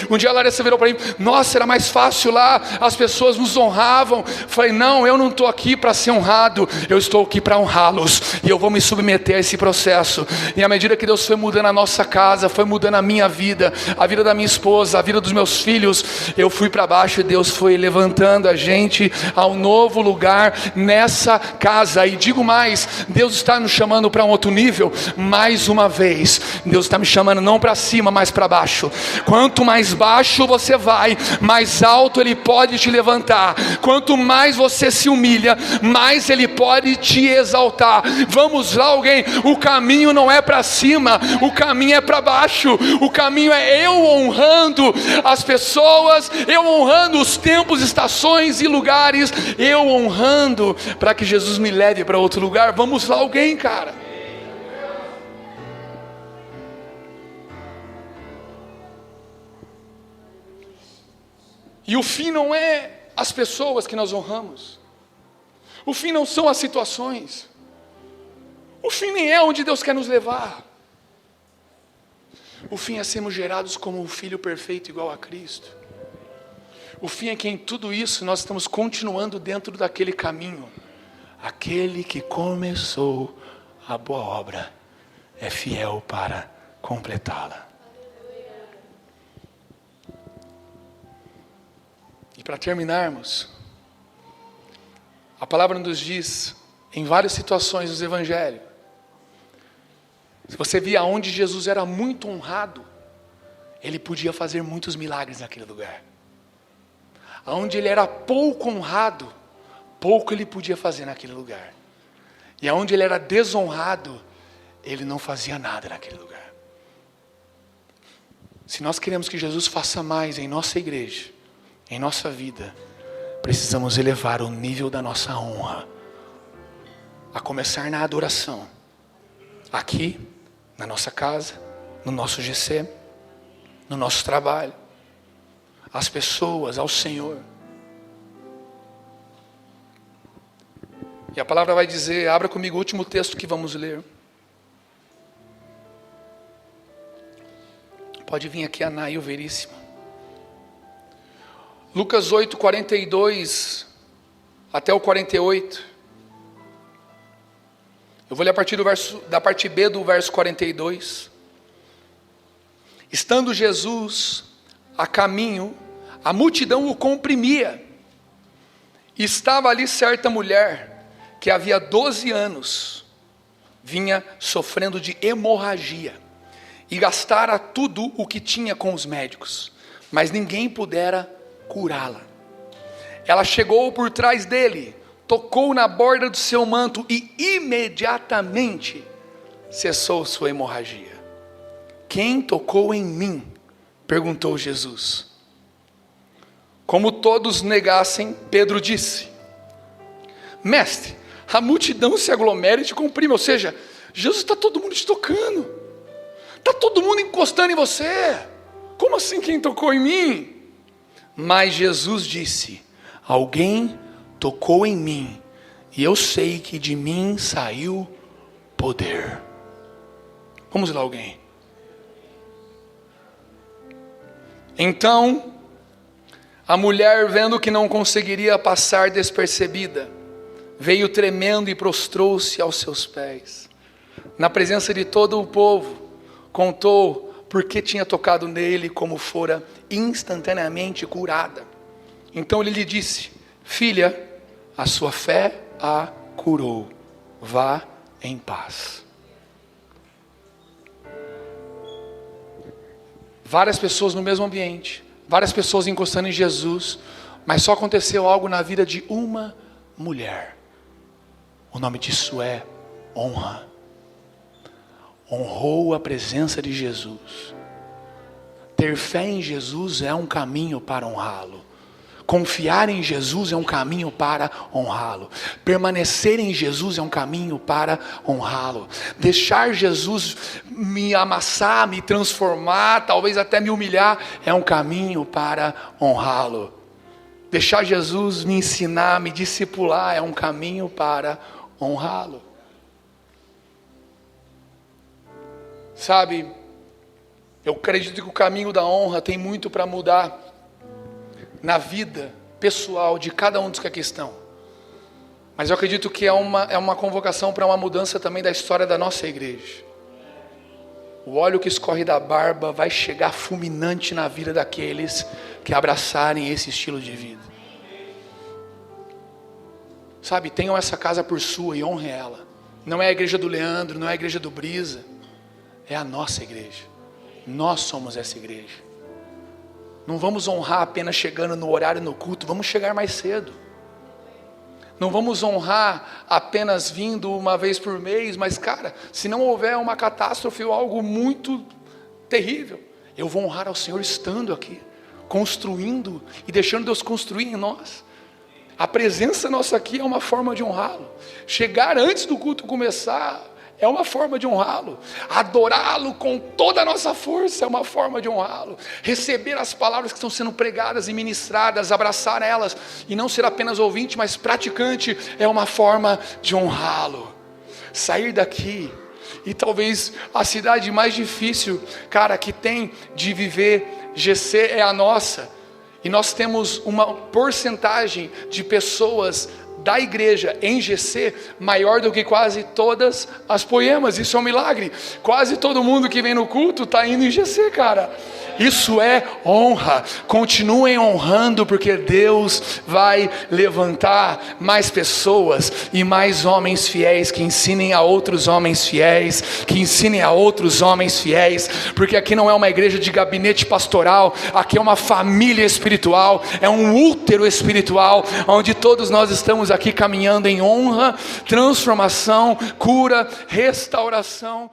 Speaker 1: Um dia a Larissa virou para mim: nossa, era mais fácil lá, as pessoas nos honravam. Falei: não, eu não estou aqui para ser honrado, eu estou aqui para honrá-los, e eu vou me submeter a esse processo. E à medida que Deus foi mudando a nossa casa, foi mudando a minha vida, a vida da minha esposa, a vida dos meus filhos, eu fui para baixo, e Deus foi levantando a gente ao novo lugar nessa casa. E digo mais, Deus está nos chamando para um outro nível. Mais uma vez, Deus está me chamando não para cima, mas para baixo. Quanto mais baixo você vai, mais alto Ele pode te levantar. Quanto mais você se humilha, mais Ele pode te exaltar. Vamos lá, alguém. O caminho não é para cima, o caminho é para baixo. O caminho é eu honrando as pessoas, eu honrando os tempos, estações e lugares, eu honrando para que Jesus me leve para outro lugar. Vamos lá, alguém, cara. E o fim não é as pessoas que nós honramos. O fim não são as situações. O fim nem é onde Deus quer nos levar. O fim é sermos gerados como um filho perfeito igual a Cristo. O fim é que em tudo isso nós estamos continuando dentro daquele caminho. Aquele que começou a boa obra é fiel para completá-la. E para terminarmos, a palavra nos diz, em várias situações dos evangelhos, se você via onde Jesus era muito honrado, ele podia fazer muitos milagres naquele lugar. Aonde ele era pouco honrado, pouco ele podia fazer naquele lugar. E aonde ele era desonrado, ele não fazia nada naquele lugar. Se nós queremos que Jesus faça mais em nossa igreja, em nossa vida, precisamos elevar o nível da nossa honra, a começar na adoração, aqui, na nossa casa, no nosso GC, no nosso trabalho, às pessoas, ao Senhor. E a palavra vai dizer, abra comigo o último texto que vamos ler. Pode vir aqui a Anaí, o Veríssimo. Lucas 8, 42 até o 48. Eu vou ler a partir da parte B do verso 42. Estando Jesus a caminho, a multidão o comprimia. Estava ali certa mulher, que havia 12 anos, vinha sofrendo de hemorragia, e gastara tudo o que tinha com os médicos, mas ninguém pudera curá-la. Ela chegou por trás dele, tocou na borda do seu manto e imediatamente cessou sua hemorragia. Quem tocou em mim? Perguntou Jesus. Como todos negassem, Pedro disse: Mestre, a multidão se aglomera e te comprime. Ou seja, Jesus, está todo mundo te tocando, está todo mundo encostando em você. Como assim quem tocou em mim? Mas Jesus disse: alguém tocou em mim, e eu sei que de mim saiu poder. Vamos lá, alguém. Então, a mulher, vendo que não conseguiria passar despercebida, veio tremendo e prostrou-se aos seus pés. Na presença de todo o povo, contou porque tinha tocado nele, como fora instantaneamente curada. Então ele lhe disse: filha, a sua fé a curou, vá em paz. Várias pessoas no mesmo ambiente, várias pessoas encostando em Jesus, mas só aconteceu algo na vida de uma mulher. O nome disso é honra. Honrou a presença de Jesus. Ter fé em Jesus é um caminho para honrá-lo. Confiar em Jesus é um caminho para honrá-lo. Permanecer em Jesus é um caminho para honrá-lo. Deixar Jesus me amassar, me transformar, talvez até me humilhar, é um caminho para honrá-lo. Deixar Jesus me ensinar, me discipular, é um caminho para honrá-lo. Sabe, eu acredito que o caminho da honra tem muito para mudar na vida pessoal de cada um dos que aqui estão. Mas eu acredito que é uma convocação para uma mudança também da história da nossa igreja. O óleo que escorre da barba vai chegar fulminante na vida daqueles que abraçarem esse estilo de vida. Sabe, tenham essa casa por sua e honrem ela. Não é a igreja do Leandro, não é a igreja do Brisa. É a nossa igreja. Nós somos essa igreja. Não vamos honrar apenas chegando no horário no culto, vamos chegar mais cedo. Não vamos honrar apenas vindo uma vez por mês, mas cara, se não houver uma catástrofe ou algo muito terrível, eu vou honrar ao Senhor estando aqui. construindo e deixando Deus construir em nós. A presença nossa aqui é uma forma de honrá-lo. Chegar antes do culto começar é uma forma de honrá-lo. Adorá-lo com toda a nossa força é uma forma de honrá-lo. Receber as palavras que estão sendo pregadas e ministradas, abraçar elas e não ser apenas ouvinte, mas praticante, é uma forma de honrá-lo. Sair daqui, e talvez a cidade mais difícil, cara, que tem de viver GC é a nossa. E nós temos uma porcentagem de pessoas da igreja em GC maior do que quase todas as Poemas. Isso é um milagre. Quase todo mundo que vem no culto está indo em GC, cara. Isso é honra. Continuem honrando, porque Deus vai levantar mais pessoas e mais homens fiéis que ensinem a outros homens fiéis, que ensinem a outros homens fiéis, porque aqui não é uma igreja de gabinete pastoral, aqui é uma família espiritual, é um útero espiritual, onde todos nós estamos aqui caminhando em honra, transformação, cura, restauração.